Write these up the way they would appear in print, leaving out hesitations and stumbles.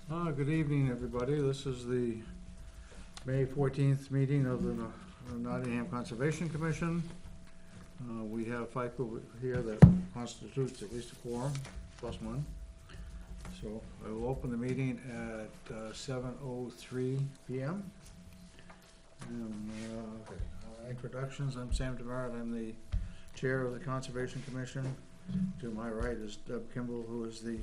Good evening, everybody. This is the May 14th meeting of the Nottingham Conservation Commission. We have 5 people here that constitutes at least a quorum, plus 1. So I will open the meeting at 7:03 p.m. And, introductions, I'm Sam DeMarit. I'm the chair of the Conservation Commission. To my right is Deb Kimball, who is the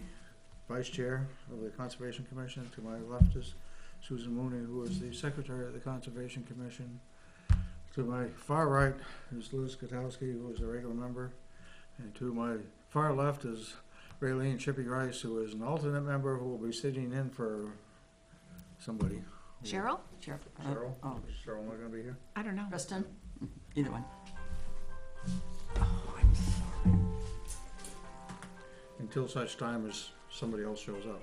vice chair of the Conservation Commission. To my left is Susan Mooney, who is the secretary of the Conservation Commission. To my far right is Liz Katowski, who is a regular member. And to my far left is Raylene Chippy Rice, who is an alternate member who will be sitting in for somebody. Cheryl? Cheryl? Oh. Is Cheryl not going to be here? I don't know. Kristen? Either one. Until such time as somebody else shows up.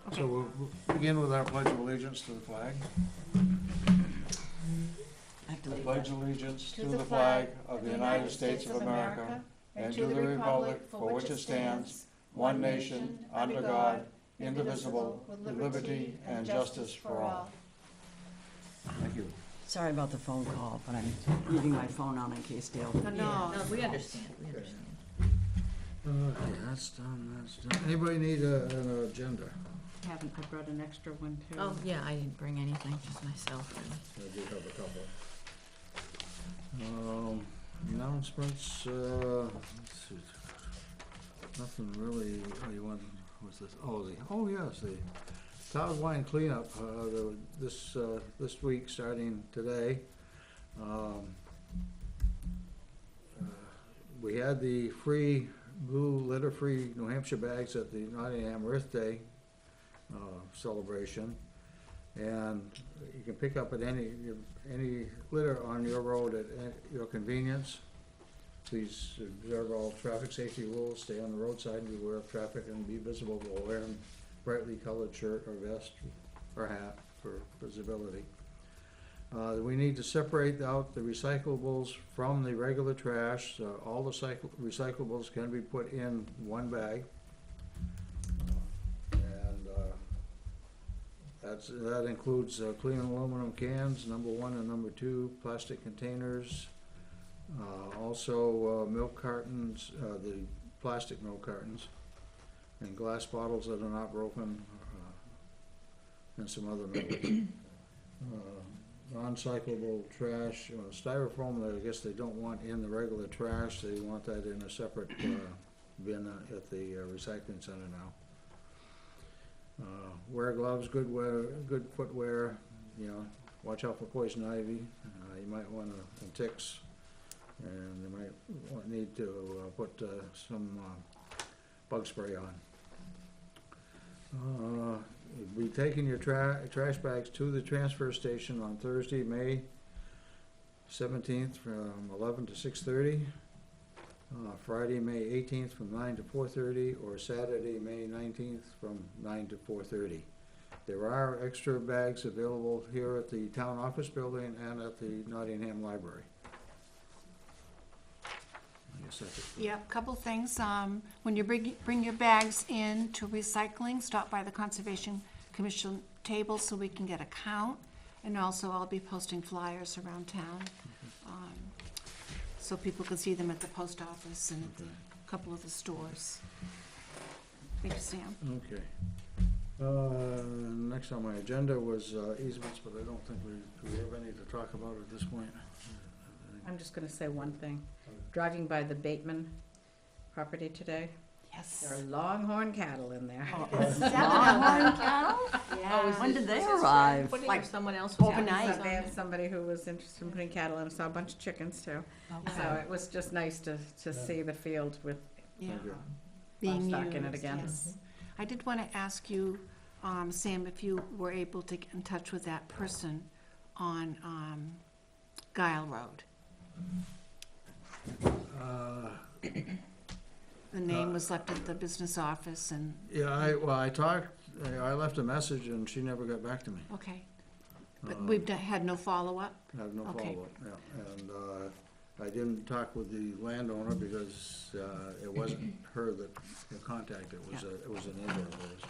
Okay. So we'll begin with our pledge of allegiance to the flag. I have to I leave pledge that. allegiance to the flag of the United States of America and to the republic for which it stands, one nation, under God, indivisible, with liberty and justice for all. Thank you. Sorry about the phone call, but I'm leaving my phone on in case Dale. No, we understand, we Okay. understand. Okay, that's done. Anybody need an agenda? haven't. I brought an extra one too. Oh, yeah, I didn't bring anything, just myself, really. I do have a couple. Announcements, let's see. Nothing really, you want, what's this? Oh, yes, the Todd Wine cleanup, this week, starting today. We had the free blue litter-free New Hampshire bags at the Nottingham Earth Day celebration, and you can pick up at any litter on your road at your convenience. Please observe all traffic safety rules, stay on the roadside and beware of traffic, and be visible while wearing brightly colored shirt or vest or hat for visibility. We need to separate out the recyclables from the regular trash. All the recyclables can be put in one bag. That includes clean aluminum cans, number 1 and number 2, plastic containers, also milk cartons, the plastic milk cartons, and glass bottles that are not broken, and some other milk. Non-cyclable trash, styrofoam that I guess they don't want in the regular trash, they want that in a separate bin at the recycling center now. Wear gloves, good footwear, watch out for poison ivy, you might want to, and ticks, and you might need to put some bug spray on. You'll be taking your trash bags to the transfer station on Thursday, May 17th from 11 to 6:30, Friday, May 18th from 9 to 4:30, or Saturday, May 19th from 9 to 4:30. There are extra bags available here at the town office building and at the Nottingham Library. I guess that's it. Yep, couple things. When you bring your bags in to recycling, stop by the Conservation Commission table so we can get a count. And also I'll be posting flyers around town, so people can see them at the post office and at a couple of the stores. Thank you, Sam. Okay. Next on my agenda was easements, but I don't think do we have any to talk about at this point. I'm just gonna say one thing. Driving by the Bateman property today, Yes. there are longhorn cattle in there. Longhorn cattle? Yeah. When did they arrive? Putting Like, someone else was overnight. having They had something. somebody who was interested in putting cattle in. I saw a bunch of chickens too. Okay. So it was just nice to see the field with Yeah. Thank you. Being livestock in it used, again. yes. I did want to ask you, Sam, if you were able to get in touch with that person on Guile Road. The name was left at the business office and, Yeah, I talked, I left a message and she never got back to me. okay. But we've had no follow-up? I have no Okay. follow-up, yeah. And I didn't talk with the landowner because it wasn't her that contacted, it was a neighbor of hers.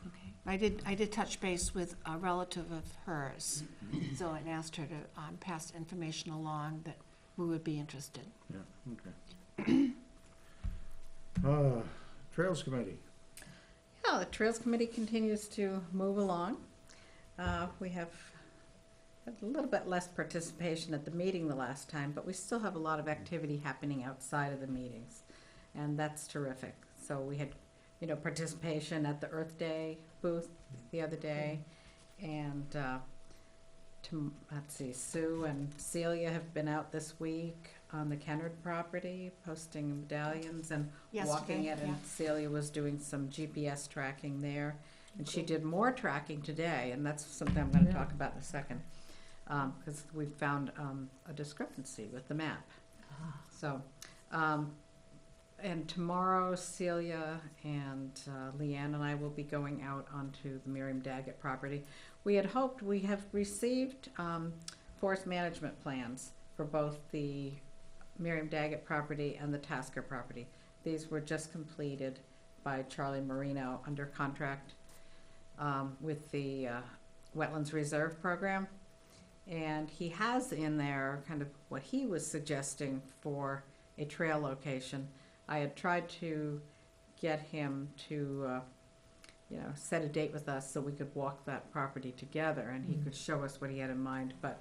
Okay. I did touch base with a relative of hers, so I asked her to pass information along that we would be interested. Yeah, okay. Trails Committee. Yeah, the Trails Committee continues to move along. We have had a little bit less participation at the meeting the last time, but we still have a lot of activity happening outside of the meetings, and that's terrific. So we had, participation at the Earth Day booth the other day, and let's see, Sue and Celia have been out this week on the Kennard property, posting medallions and walking Yesterday, it, and yeah. Celia was doing some GPS tracking there. And she did more tracking today, and that's something I'm gonna talk about in a second, because we found a discrepancy with the map. So, and tomorrow Celia and Leanne and I will be going out onto the Miriam Daggett property. We have received forest management plans for both the Miriam Daggett property and the Tasker property. These were just completed by Charlie Marino under contract with the Wetlands Reserve Program. And he has in there kind of what he was suggesting for a trail location. I had tried to get him to, set a date with us so we could walk that property together and he could show us what he had in mind, but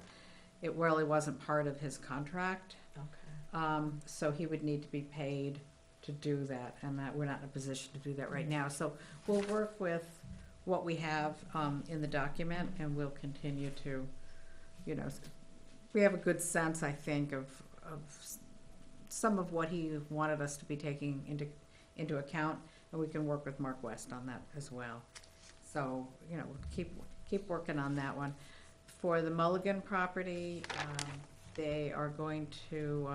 it really wasn't part of his contract. Okay. So he would need to be paid to do that, and that we're not in a position to do that right now. So we'll work with what we have in the document, and we'll continue to, we have a good sense, I think, of some of what he wanted us to be taking into account, and we can work with Mark West on that as well. So, we'll keep working on that one. For the Mulligan property, they are going to,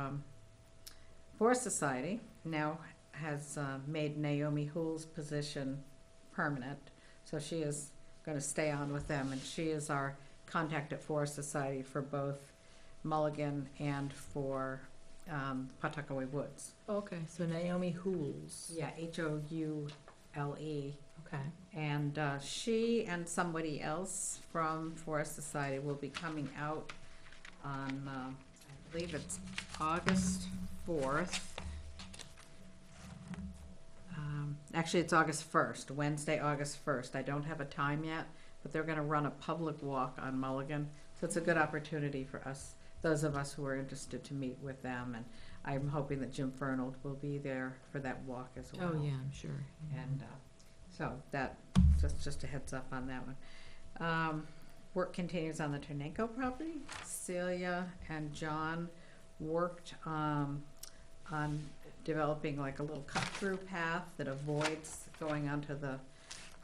Forest Society now has made Naomi Hoole's position permanent. So she is going to stay on with them, and she is our contact at Forest Society for both Mulligan and for Pawtuckaway Woods. Okay, so Naomi Hooles. Yeah, Houle. Okay. And she and somebody else from Forest Society will be coming out on, I believe it's August 4th. Actually, it's August 1st, Wednesday, August 1st. I don't have a time yet, but they're gonna run a public walk on Mulligan. So it's a good opportunity for us, those of us who are interested, to meet with them. And I'm hoping that Jim Fernald will be there for that walk as well. Oh, yeah, I'm sure. And so that, just a heads up on that one. Work continues on the Ternenko property. Celia and John worked on developing like a little cut-through path that avoids going onto the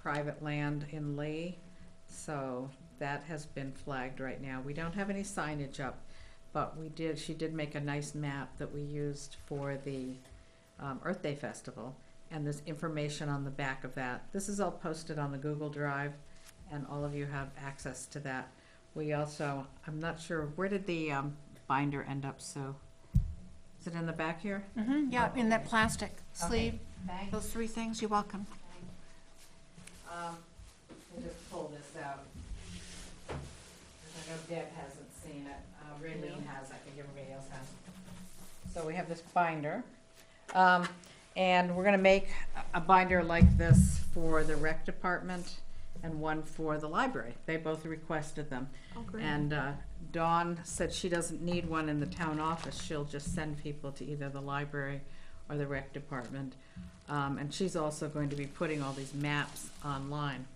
private land in Lee. So that has been flagged right now. We don't have any signage up, but she did make a nice map that we used for the Earth Day Festival. And there's information on the back of that. This is all posted on the Google Drive, and all of you have access to that. We also, I'm not sure, where did the binder end up, Sue? Is it in the back here? Mm-hmm, yeah, in that plastic sleeve, Thanks. those three things, you're welcome. We'll just pull this out. 'Cause I know Deb hasn't seen it. Raylene has, I think everybody else has. So we have this binder. And we're gonna make a binder like this for the rec department and one for the library. They both requested them. Oh, great. And Dawn said she doesn't need one in the town office. She'll just send people to either the library or the rec department. And she's also going to be putting all these maps online.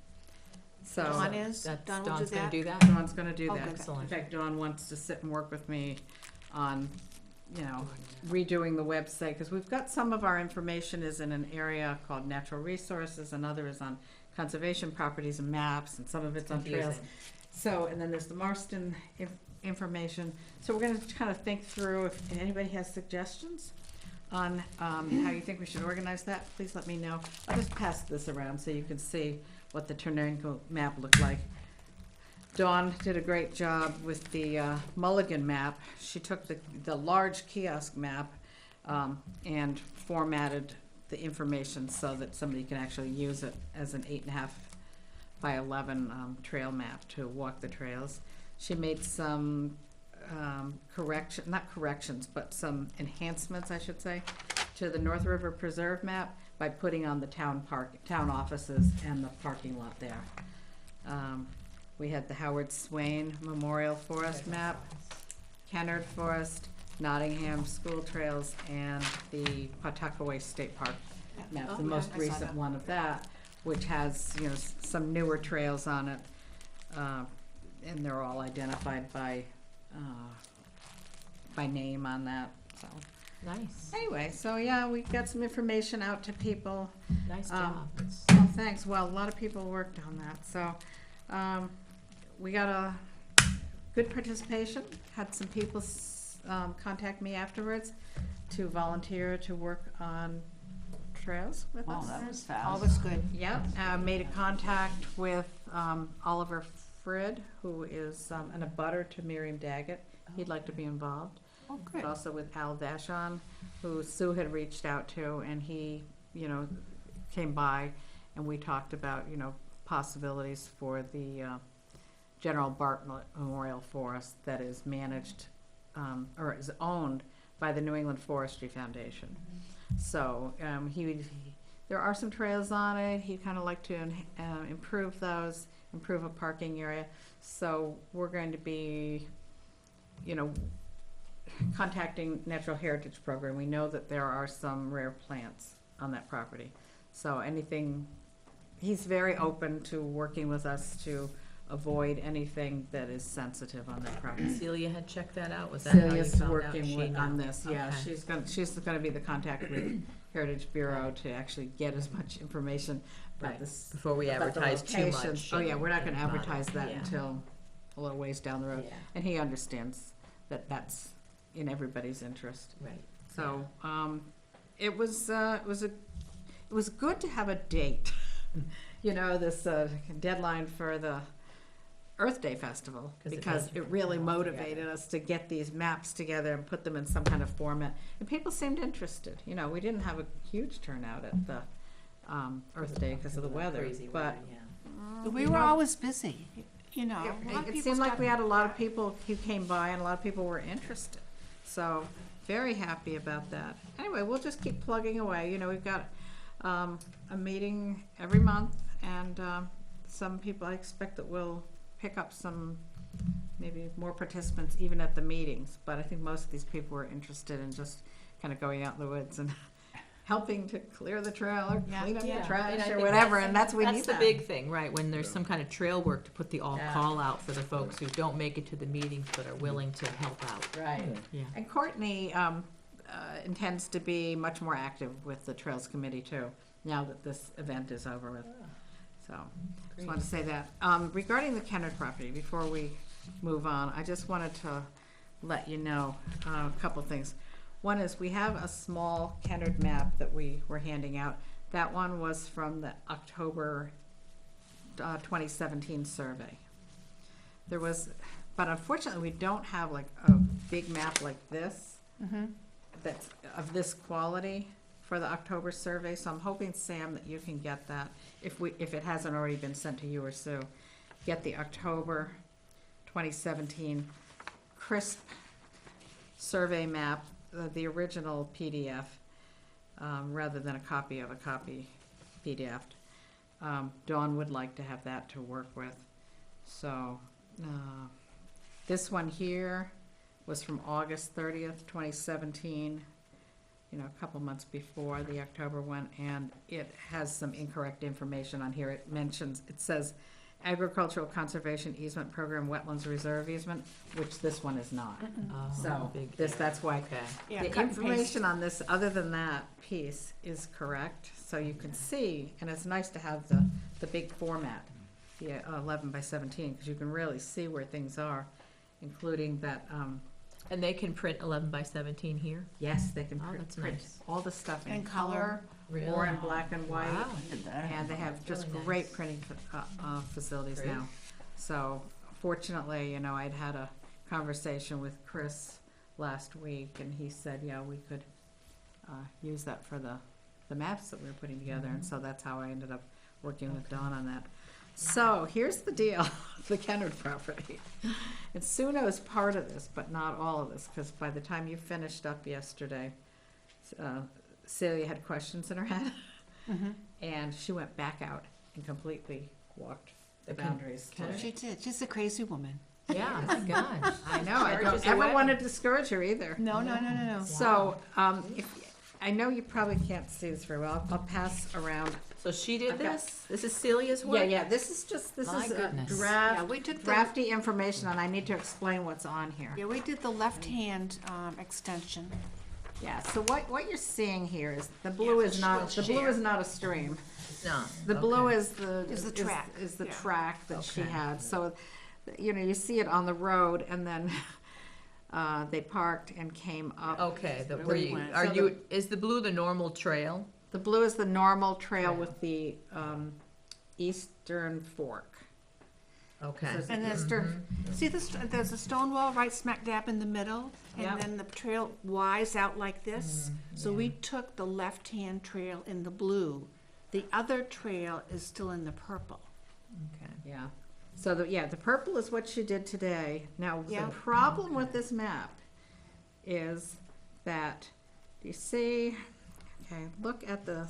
So Dawn is, That's Dawn will do Dawn's gonna that. do that? Dawn's gonna do Oh, that. good. In Excellent. fact, Dawn wants to sit and work with me on, redoing the website, because we've got some of our information is in an area called natural resources, another is on conservation properties and maps, and some of it's on trails. Confusing. So, and then there's the Marston information. So we're gonna kind of think through, if anybody has suggestions on how you think we should organize that, please let me know. I'll just pass this around so you can see what the Ternenko map looked like. Dawn did a great job with the Mulligan map. She took the large kiosk map and formatted the information so that somebody can actually use it as an 8.5 by 11 trail map to walk the trails. She made some not corrections, but some enhancements, I should say, to the North River Preserve map by putting on the town offices and the parking lot there. We had the Howard Swain Memorial Forest map, Kennard Forest, Nottingham School Trails, and the Pawtuckaway State Park map, the most recent one of that, which has, some newer trails on it, and they're all identified by name on that, so. Nice, Anyway, so yeah, we got some information out to people. nice job. Oh, thanks. Well, a lot of people worked on that, so, we got a good participation. Had some people, contact me afterwards to volunteer to work on trails with Oh, us. that was All fast. was good. Yep, made a contact with, Oliver Frid, who is, an abutter to Miriam Daggett. He'd like to be involved. Oh, But also with Al Dashon, who Sue had reached out to, and he, came by, and we talked about, possibilities for the General Bartlett Memorial Forest that is managed, or is owned by the New England Forestry Foundation. So, there are some trails on it, he'd kind of like to improve those, improve a parking area. So we're going to be, contacting Natural Heritage Program. We know that there are some rare plants on that property. So he's very open to working with us to avoid anything that is sensitive on that property. Celia had checked that out, was that how you Celia's found out? working She on knew. this, yeah, Okay. she's gonna be the contact with Heritage Bureau to actually get as much information about Right. this. Before we about the advertise too location. much. Oh, yeah, we're not gonna and bother. advertise that Yeah. until a little ways down the road. Yeah. And he understands that that's in everybody's interest. Right. So, it was good to have a date. This deadline for the Earth Day Festival, 'Cause it because does it really bring it all motivated us to get these maps together and put them in some kind of format. And people seemed interested. We didn't have a huge turnout at the Earth Day because of the weather, Crazy but weather, yeah. We were always busy, a lot of it people seemed like we stopped- had a lot of people who came by and a lot of people were interested. So, very happy about that. Anyway, we'll just keep plugging away. We've got a meeting every month, and some people, I expect that we'll pick up some, maybe more participants even at the meetings. But I think most of these people were interested in just kind of going out in the woods and helping to clear the trail or Yeah. clean up Yeah, the trash and I or think whatever, and that's we need That's the that. big thing, right, when there's Yeah. some kind of trail work to put the all Yeah. call out for the folks who don't make it to the meetings but are willing to help out. Right. Yeah. And Courtney intends to be much more active with the Trails Committee too, now that this event is over with. So, just wanted to say that. Regarding the Kennard property, before we move on, I just wanted to let you know a couple things. One is we have a small Kennard map that we were handing out. That one was from the October 2017 survey. But unfortunately, we don't have like a big map like this that's of this quality for the October survey, so I'm hoping, Sam, that you can get that, if it hasn't already been sent to you or Sue. Get the October 2017 crisp survey map, the original PDF, rather than a copy of a copy PDF. Dawn would like to have that to work with. So, this one here was from August 30th, 2017, a couple months before the October one, and it has some incorrect information on here. It says agricultural conservation easement program, wetlands reserve easement, which this one is not. Oh, So, big that's why Okay. Yeah, the cut and paste. information on this, other than that piece, is correct, so you can see, and it's nice to have the big format, the 11 by 17, because you can really see where things are, including that, And they can print 11 by 17 here? yes, they can Oh, print that's print nice. all the stuff in And color, Really? or in black and white. Wow. And they have just Really great nice. printing facilities Great. now. So fortunately, I'd had a conversation with Chris last week, and he said, yeah, we could use that for the maps that we were putting together, and so that's how I ended up working with Dawn on that. So here's the deal, the Kennard property. And Sue knows part of this, but not all of this, because by the time you finished up yesterday, Celia had questions in her head. Mhm. And she went back out and completely walked the The con- boundaries. con- She did. She's a crazy woman. Yeah, my gosh. I know, I Charges don't ever away. want to discourage her either. No, no, no, no, no. So, I know you probably can't see this very well. I'll pass around. So she did I've got- this? This is Celia's work? Yeah, yeah, this is My a goodness. Yeah, draft, we took the, drafty information, and I need to explain what's on here. yeah, we did the left-hand, extension. Yeah, so what you're seeing here is, the blue is not, the blue is not a stream. No. The blue okay. is the. Is the track, Is the yeah. track that she Okay. had, so, you know, you see it on the road, and then, they parked and came up. Okay, Where where we you, went. are So you, is the blue the normal trail? The blue is the normal trail Trail. with the, eastern fork. Okay. So it's And the then- eastern, See, there's a stone wall right smack dab in the middle, Yep. and then the trail wides out like this. So we took the left-hand trail in the blue. The other trail is still in the purple. Okay. yeah. So the purple is what she did today. Now, the Yeah. problem with this map is that, do you see, okay, look at the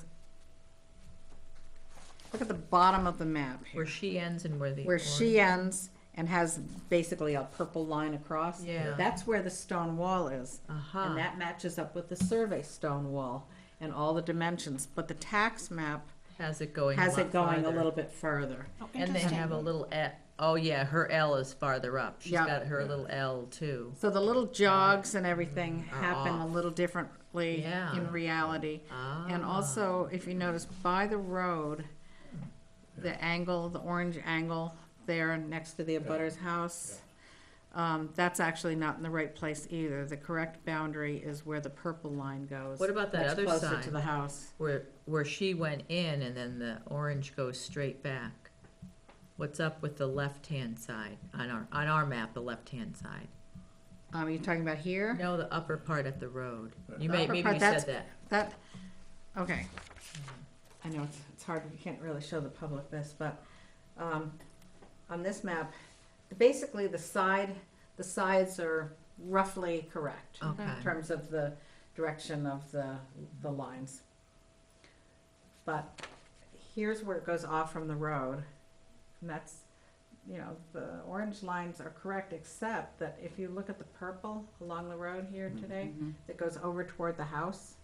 bottom of the map here. Where she ends and where the. Where she ends and has basically a purple line across. Yeah. That's where the stone wall is. Uh-huh. And that matches up with the survey stone wall and all the dimensions. But the tax map Has it going a has lot it going a farther. little bit further. Oh, And they interesting. have a little L. Oh, yeah, her L is farther up. She's Yeah. got her little L too. So the little jogs and everything Are happen a off. little differently Yeah. in reality. And Ah. also, if you notice, by the road, the angle, the orange angle there next to the abutter's house, that's actually not in the right place either. The correct boundary is where the purple line goes. What about that That's other closer side? to the house. Where she went in and then the orange goes straight back. What's up with the left-hand side, on our map, the left-hand side? You're talking about here? No, the upper part of the road. You The may, upper maybe part, you that's- said that. That, okay. I know it's hard, you can't really show the public this, but, on this map, basically the sides are roughly correct. Okay. In terms of the direction of the lines. But here's where it goes off from the road, and that's, you know, the orange lines are correct, except that if you look at the purple along the road here today, that goes over toward the house,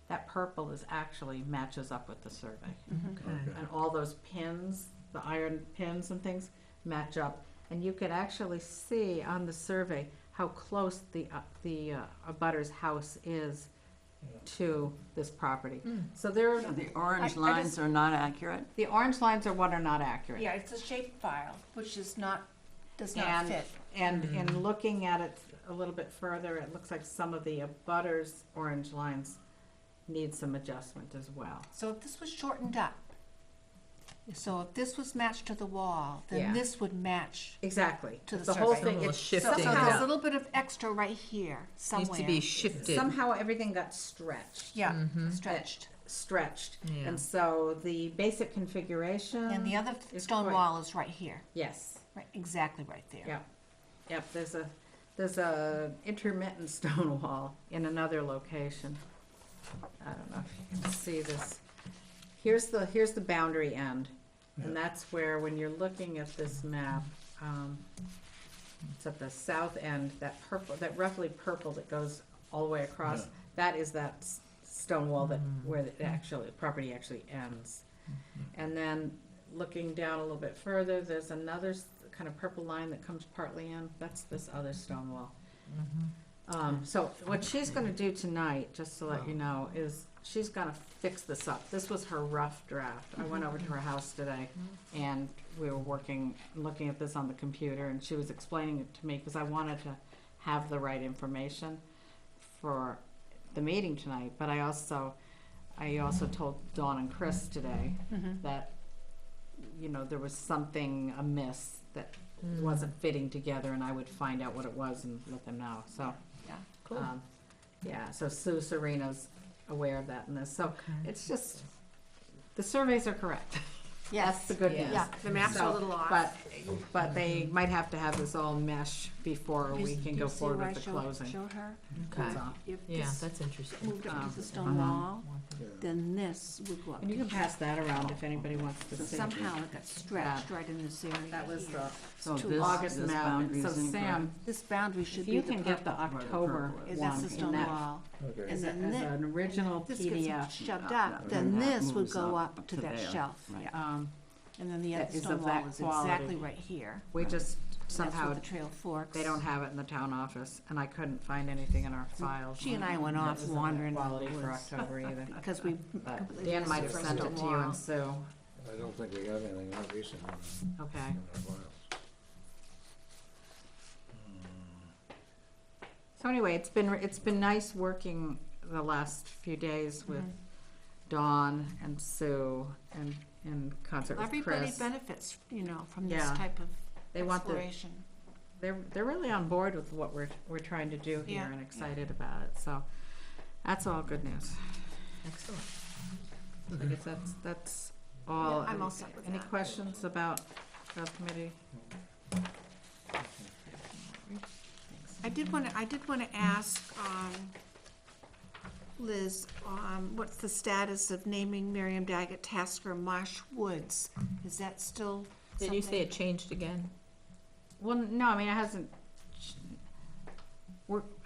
that purple is actually matches up with the survey. Okay. And all those pins, the iron pins and things, match up. And you could actually see on the survey how close the abutter's house is to this property. So there, So the orange I lines just- are not accurate? the orange lines are what are not accurate. Yeah, it's a shape file, which is not, does not And, fit. and in looking at it a little bit further, it looks like some of the abutter's orange lines need some adjustment as well. So if this was shortened up, so if this was matched to the wall, Yeah. then this would match Exactly. to the The whole survey. thing, A little it's shifting So somehow, there's up. a little bit of extra right here, Needs somewhere. to be shifted. somehow everything got stretched. Yeah, Mhm. stretched. Stretched. Yeah. And so the basic configuration. And the other It's stone quite- wall is right here, Yes, right, exactly right there. yep, yep, there's a intermittent stone wall in another location. I don't know if you can see this. Here's the boundary end, and that's where, when you're looking at this map, it's at the south end, that purple, that roughly purple that goes all the way across, Yeah. that is that stone wall that, where the property actually ends. And then, looking down a little bit further, there's another kind of purple line that comes partly in, that's this other stone wall. So what she's gonna do tonight, just to let you know, is she's gonna fix this up. This was her rough draft. I went over to her house today, and we were looking at this on the computer, and she was explaining it to me, because I wanted to have the right information for the meeting tonight, but I also told Dawn and Chris today that, you know, there was something amiss that wasn't fitting together, and I would find out what it was and let them know, so. Yeah. Cool. Yeah, so Sue Serena's aware of that in this, so Okay. it's just, the surveys are correct. That's the good Yeah. news. Yeah, the maps are a little off. But they might have to have this all mesh before we can go forward with the closing. Show her, Okay. That's all. if Yeah, this that's interesting. moved up to the stone wall, Yeah. then this would go up And to you can here. pass that around if anybody wants to So see. somehow it got stretched right in this area That was here. the So Two this, August this map. boundary So is incorrect. Sam, This boundary should if be you the can get the purple. October Is one that's the in stone that, wall. Okay. And as then an original this gets PDF. shoved Yeah, up, then and that this would moves go up up to to that there. shelf, Right. yeah. And then the that other is stone of wall that is quality. exactly right here. We just And that's where somehow, the trail forks. they don't have it in the town office, and I couldn't find anything in our files. She and I went that off was of that wandering in the quality for woods. October either. Because we But completely Dan might have missed the sent it stone to you wall. and Sue. I don't think we have anything more recent in Okay. our files. So anyway, it's been nice working the last few days with Dawn and Sue and concert with Everybody Chris. benefits, you know, from this Yeah. type of They want the, exploration. they're really on board with what we're trying to do here Yeah. and excited about it, so that's all good news. Excellent. I guess that's all. Yeah, I'm all set with Any that. questions about Trails Committee? I did wanna ask, Liz, what's the status of naming Miriam Daggett Tasker Marsh Woods? Is that still Did you say something- it changed again? Well, no, I mean, it hasn't,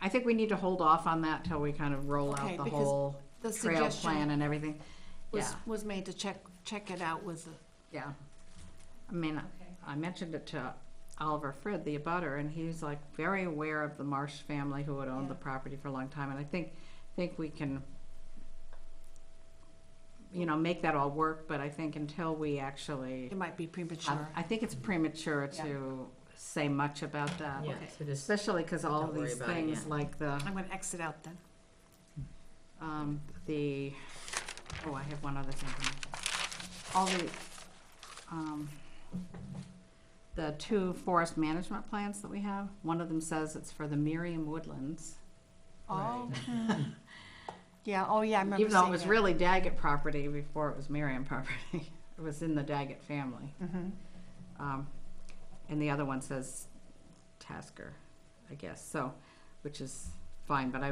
I think we need to hold off on that till we kind of roll Okay, out the because whole The trail plan suggestion and everything. Yeah, was made to check it out with the, yeah. I mean, I mentioned it to Oliver Frid, the abutter, and he's like very aware of the Marsh family who had owned the Yeah. property for a long time, and I think we can, you know, make that all work, but I think until we actually, it might be premature. I think it's premature to say much about that. Yeah, so just, Especially because all of Don't worry these about it things yet. like I'm gonna exit out then. I have one other thing. All the two forest management plans that we have, one of them says it's for the Miriam Woodlands. Oh. Yeah, oh yeah, I remember Even though it seeing was that. really Daggett property before it was Miriam property. It was in the Daggett family. Mhm. And the other one says Tasker, I guess, so, which is fine, but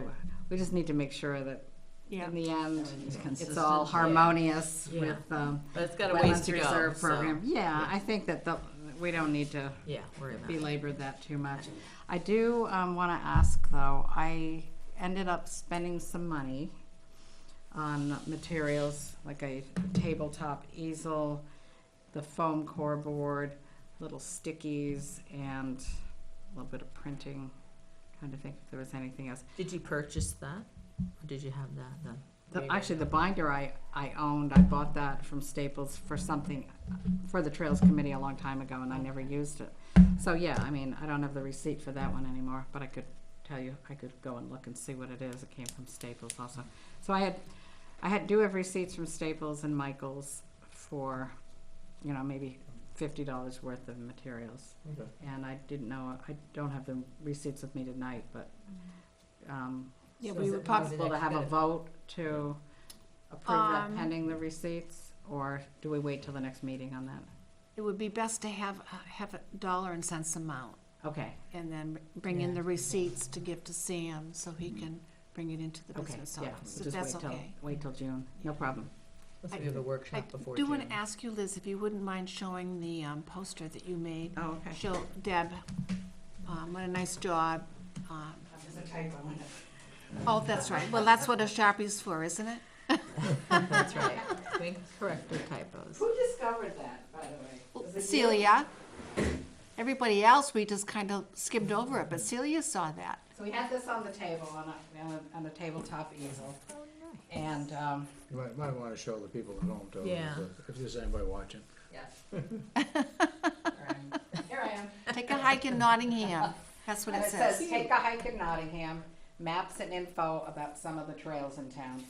we just need to make sure that Yeah, in the end, Everything's it's consistent. all harmonious Yeah. with, but it's got a ways Wetlands to go, Reserve so, Program. Yeah, yeah. I think that we don't need to yeah, worry about it. belabor that too much. I do want to ask, though, I ended up spending some money on materials, like a tabletop easel, the foam core board, little stickies, and a little bit of printing. Trying to think if there was anything else. Did you purchase that? Or did you have that then? Actually, the binder I owned, I bought that from Staples for something, for the Trails Committee a long time ago, and I never used it. So, yeah, I mean, I don't have the receipt for that one anymore, but I could tell you, I could go and look and see what it is. It came from Staples also. So I do have receipts from Staples and Michaels for, you know, maybe $50 worth of materials. Okay. And I don't have the receipts with me tonight, but, yeah, So we is would it probably, possible to have a vote to approve that pending the receipts, or do we wait till the next meeting on that? it would be best to have a dollar and cents amount, Okay, and then bring in Yeah. the receipts to give to Sam, so he can bring it into the okay, business yeah, office, we'll if that's just okay. wait till June, no problem. Let's I- do the I workshop before do want June. to ask you, Liz, if you wouldn't mind showing the poster that you made. Oh, okay. Show Deb, what a nice job. There's a typo in it. Oh, that's right, well, that's what a Sharpie's for, isn't it? That's right. We correct your typos. Who discovered that, by the way? Was it you? Celia. Everybody else, we just kind of skimmed over it, but Celia saw that. So we had this on the table, on a tabletop easel, and, You might want to show the people at home too. Yeah. If there's anybody watching. yes. Here I am. Take a hike in Nottingham, that's what And it it says, says. take a hike in Nottingham, maps and info about some of the trails in town.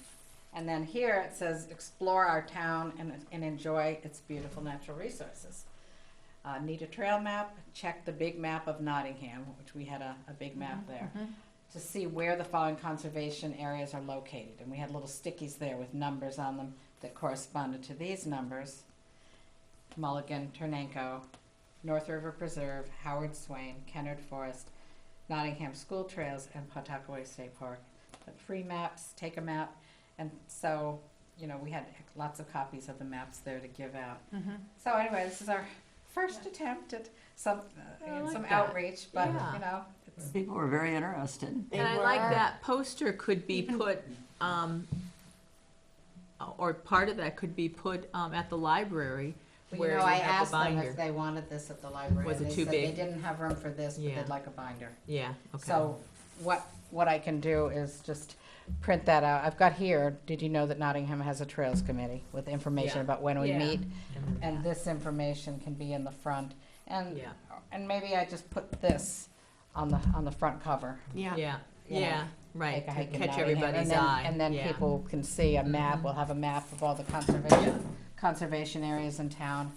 And then here it says, explore our town and enjoy its beautiful natural resources. Need a trail map? Check the big map of Nottingham, which we had a big map there, to see where the following conservation areas are located. And we had little stickies there with numbers on them that corresponded to these numbers. Mulligan, Ternanko, North River Preserve, Howard Swain, Kennard Forest, Nottingham School Trails, and Pawtuckaway State Park. But free maps, take a map, and so, you know, we had lots of copies of the maps there to give out. So anyway, this is our first attempt at some I some like that. outreach, but Yeah. you know, it's, People were very interested. And I like that poster could be put, or part of that could be put, at the library, you where know, you I have the asked them binder. if they wanted this at the library. Was and it they too said big? They didn't have room for this, but Yeah. they'd like a binder. Yeah, okay. So what I can do is just print that out. I've got here, did you know that Nottingham has a Trails Committee with information Yeah. about when we Yeah. meet? And this information can be in the front. Yeah, And maybe I just put this on the front cover. Yeah. yeah, You know, yeah, right, Take a to hike in catch Nottingham, everybody's and then, eye. And then Yeah. people can see a map, we'll have a map of all the conservation areas in town,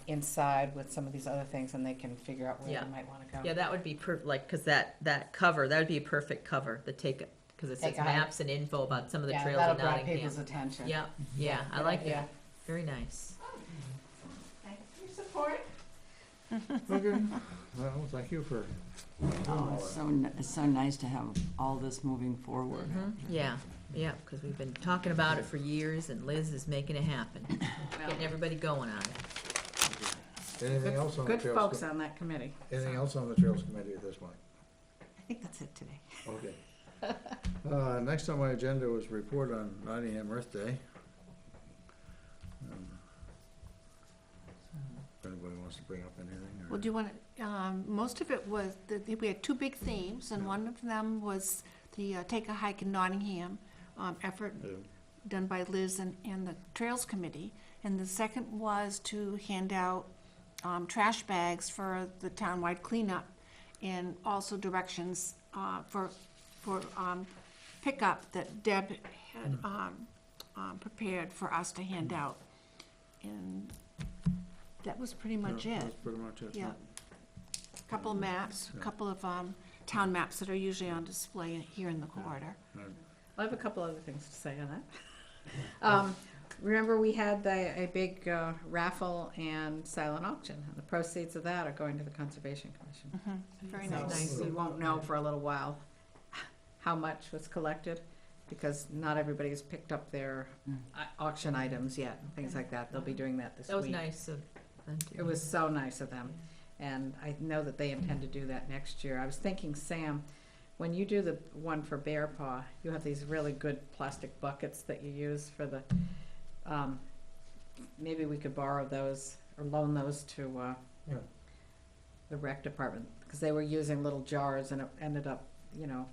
inside with some of these other things, and they can figure out where Yeah. they might wanna go. Yeah, that would be like, cause that cover, that would be a perfect cover, cause it says Take a hike. maps and info about some of the Yeah, trails that'll in grab people's Nottingham. attention. Yeah, yeah, I Good like idea. that, very nice. Thank you for your support. Okay, well, thank you for doing Oh, all it's that. it's so nice to have all this moving forward. Yeah, yeah, cause we've been talking about it for years and Liz is making it happen, getting everybody going on it. Anything else on the Good Trails? folks on that committee. Anything else on the Trails Committee at this point? I think that's it today. Okay. Next on my agenda was report on Nottingham Earth Day. If anybody wants to bring up anything, or? Well, do you want to, most of it was, we had two big themes, and one of them was the Take a Hike in Nottingham effort done by Liz and the Trails Committee. And the second was to hand out trash bags for the townwide cleanup, and also directions for pickup that Deb had prepared for us to hand out. And that was pretty much Yeah, it. That's pretty much it. Yeah. Couple of maps, a couple of town maps that are usually on display here in the corridor. I have a couple other things to say on that. Remember, we had a big raffle and silent auction, and the proceeds of that are going to the Conservation Commission. Very So nice. we won't know for a little while how much was collected, because not everybody has picked up their auction items yet, and things like that. They'll be doing that this week. That was nice of them to. It was so nice of them, and I know that they intend to do that next year. I was thinking, Sam, when you do the one for Bear Paw, you have these really good plastic buckets that you use for the, maybe we could borrow those or loan those to Yeah. the rec department, because they were using little jars, and it ended up, you know,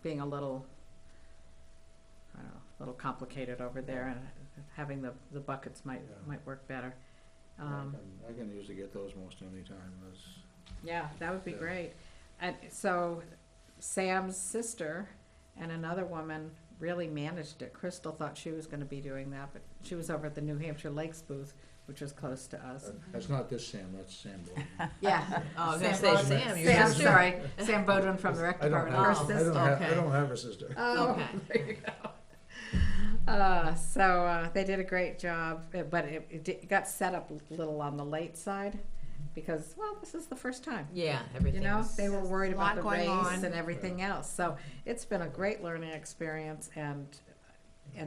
being a little, I don't know, a little complicated over there, and having the buckets might work better. I can usually get those most any time. Yeah, that would be Yeah. great. And so Sam's sister and another woman really managed it. Crystal thought she was gonna be doing that, but she was over at the New Hampshire Lakes booth, which was close to us. That's not this Sam, that's Sam Bowden. Yeah. Oh, I was gonna Sam say, Bowden. Sam, your Sam, sister. sorry, Sam Bowden from the rec I don't department, have, her Oh, I sister. don't have, Okay. I don't have a sister. Oh, Okay. there you go. They did a great job, but it got set up a little on the late side, because, well, this is the first time. Yeah, You everything's. know, they were worried A lot about the going race on. and everything else. So it's been a great learning experience, and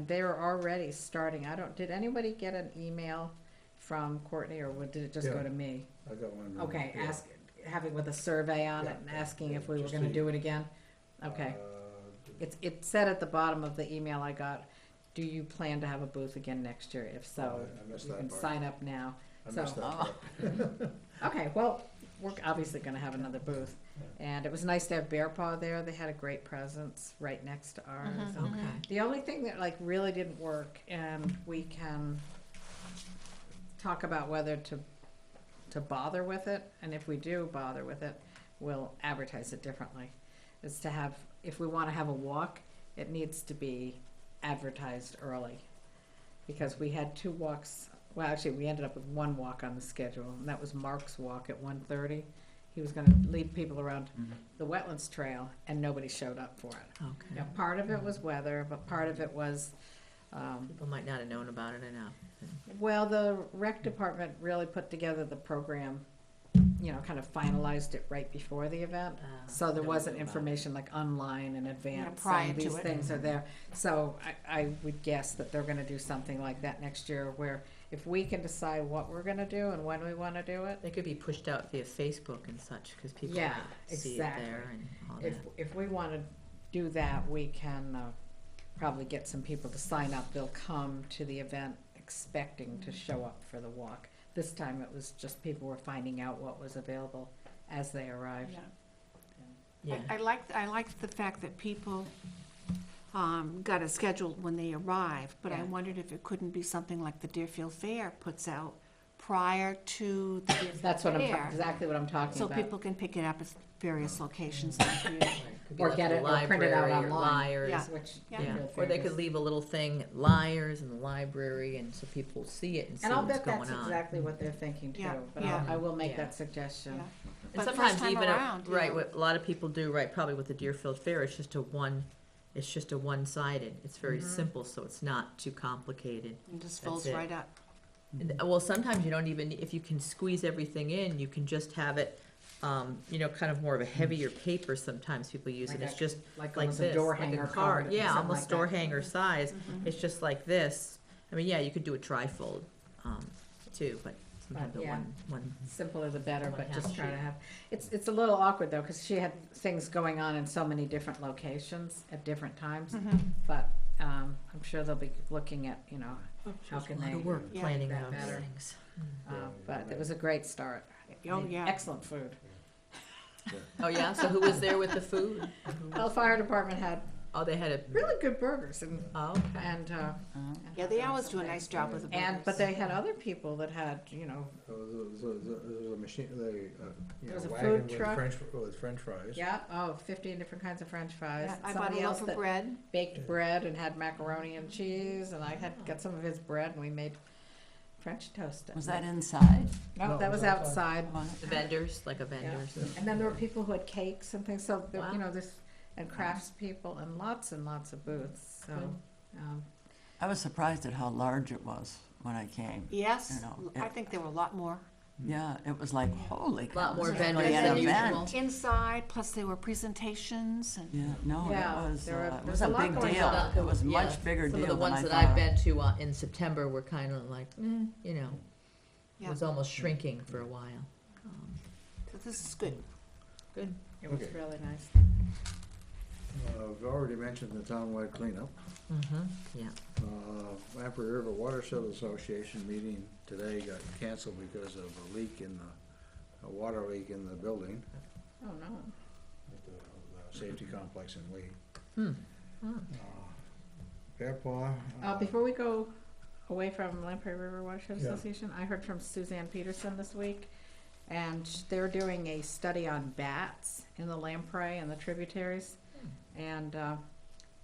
they were already starting. Did anybody get an email from Courtney, or did it just go Yeah. to me? I got one. Okay, yeah. having with a survey on it and Yeah, asking yeah, if we were just gonna to- do it again? Okay. It said at the bottom of the email I got, do you plan to have a booth again next year? If so, I missed you that can part. sign up now. I so- missed that part. Okay, well, we're obviously gonna have another booth. And it was nice to have Bear Paw there. They had a great presence right next to ours. Mhm. Okay. The only thing that like really didn't work, and we can talk about whether to bother with it, and if we do bother with it, we'll advertise it differently, is to have, if we wanna have a walk, it needs to be advertised early. Because we had 2 walks, well, actually, we ended up with 1 walk on the schedule, and that was Mark's walk at 1:30. He was gonna lead people around the wetlands trail, and nobody showed up for it. Okay. Now, part of it was weather, but part of it was People might not have known about it enough. Well, the rec department really put together the program, kind of finalized it right before the event. So there wasn't information like online in advance, prior saying to these it. things are there. So I would guess that they're gonna do something like that next year, where if we can decide what we're gonna do and when we wanna do it, They could be pushed out via Facebook and such, because people Yeah, might see it exactly. there and all if, that. if we wanna do that, we can, probably get some people to sign up. They'll come to the event expecting to show up for the walk. This time it was just people were finding out what was available as they arrived. Yeah. Yeah. I liked the fact that people got it scheduled when they arrived, but I Yeah. wondered if it couldn't be something like the Deerfield Fair puts out prior to the Deerfield That's what Fair. exactly what I'm talking So about. people can pick it up at various locations like you. Could be Or like get the it, or print it out library or online. Liars. Yeah. Which Yeah. Yeah, Deerfield or they Fair could does. leave a little thing, Liars in the library, and so people see it and see And I'll what's bet going that's on. exactly what they're thinking too, Yeah, but yeah. I will make Yeah. that suggestion. Yeah. And But sometimes first time even around, you right, know. what a lot of people do, right, probably with the Deerfield Fair, it's just a one-sided. It's very Mhm. simple, so it's not too complicated. It just That's folds it. right up. And, well, sometimes you don't even, if you can squeeze everything in, you can just have it, kind of more of a heavier paper sometimes people use, and Like it's a- just Like like almost this, a door like hanger a card, cover, yeah, something almost like door that. hanger size. Mhm. It's just like this. I mean, yeah, you could do a trifold, too, but sometimes But, the yeah. one, Simpler the better, One but half just try to sheet. have, it's a little awkward though, cause she had things going on in so many different locations at different times. Mhm. But, I'm sure they'll be looking at, how there's a can lot they, of work Yeah. planning that those better. things. but it was a great start. Oh, Made yeah. Excellent food. Oh, yeah, so who was there with the food? Well, the fire department had Oh, they had a, really good burgers oh, okay. and, Yeah, they always do a nice job with the burgers. but they had other people that had, There was a machine, There was a wagon food with truck. French fries. yeah, 15 different kinds of French fries. Yeah, I bought Somebody a else loaf that of bread. baked bread and had macaroni and cheese, and I had got some of his bread, and we made French toast. Was that inside? No, No, that it was was outside. The vendors, like a vendors. And then there were people who had cakes and things, so, there- Wow. this, and craftspeople, and lots of booths, so. Good. I was surprised at how large it was when I came. Yes, You know, I it- think there were a lot more. Yeah, it was like, holy cow. Lot more this is vendors really an than event. usual. Inside, plus there were presentations and. Yeah, no, Yeah, it was, there were- it there's was a a lot big going deal. on. It was a Yeah, much bigger Some deal of the than I ones that thought. I've been to in September were kind of like, it Yeah. was almost shrinking for a while. So this is good. Good. It was Okay. really nice. I've already mentioned the townwide cleanup. Mm-hmm, yeah. Lamprey River Watershed Association meeting today got canceled because of a leak a water leak in the building, Oh, no. at the safety complex in Lee. Hmm. Hmm. Bear Paw. Before we go away from Lamprey River Watershed Yeah. Association, I heard from Suzanne Peterson this week, and they're doing a study on bats in the Lamprey and the tributaries, and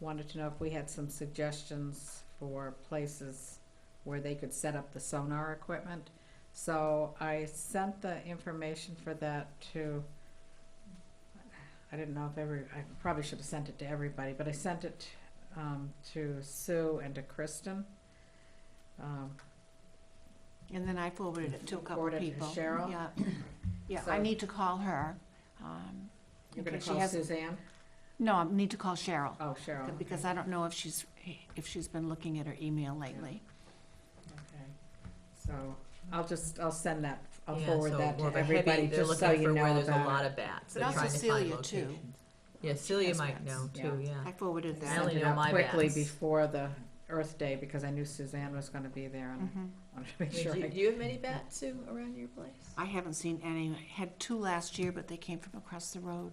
wanted to know if we had some suggestions for places where they could set up the sonar equipment. So I sent the information for that to, I didn't know if I probably should have sent it to everybody, but I sent it to Sue and to Kristen. And then I forwarded it to a couple of Forwarded it to people. Cheryl? Yeah, yeah, So- I need to call her. You're in gonna case she call hasn't- Suzanne? No, I need to call Cheryl, Oh, Cheryl. because I don't know if she's been looking at her email lately. Okay. So I'll send that, I'll Yeah, forward so that more to of a heavy- everybody, they're just so looking you for where know there's a lot about it. of bats. But They're also trying to find Celia, too. locations. Yeah, Celia has might bats. know too, yeah. I forwarded I that. only Sent it know out my quickly bats. before the Earth Day, because I knew Suzanne was gonna be there, and Mhm. I wanted to make Do sure. you, do you have many bats, Sue, around your place? I haven't seen any. I had 2 last year, but they came from across the road.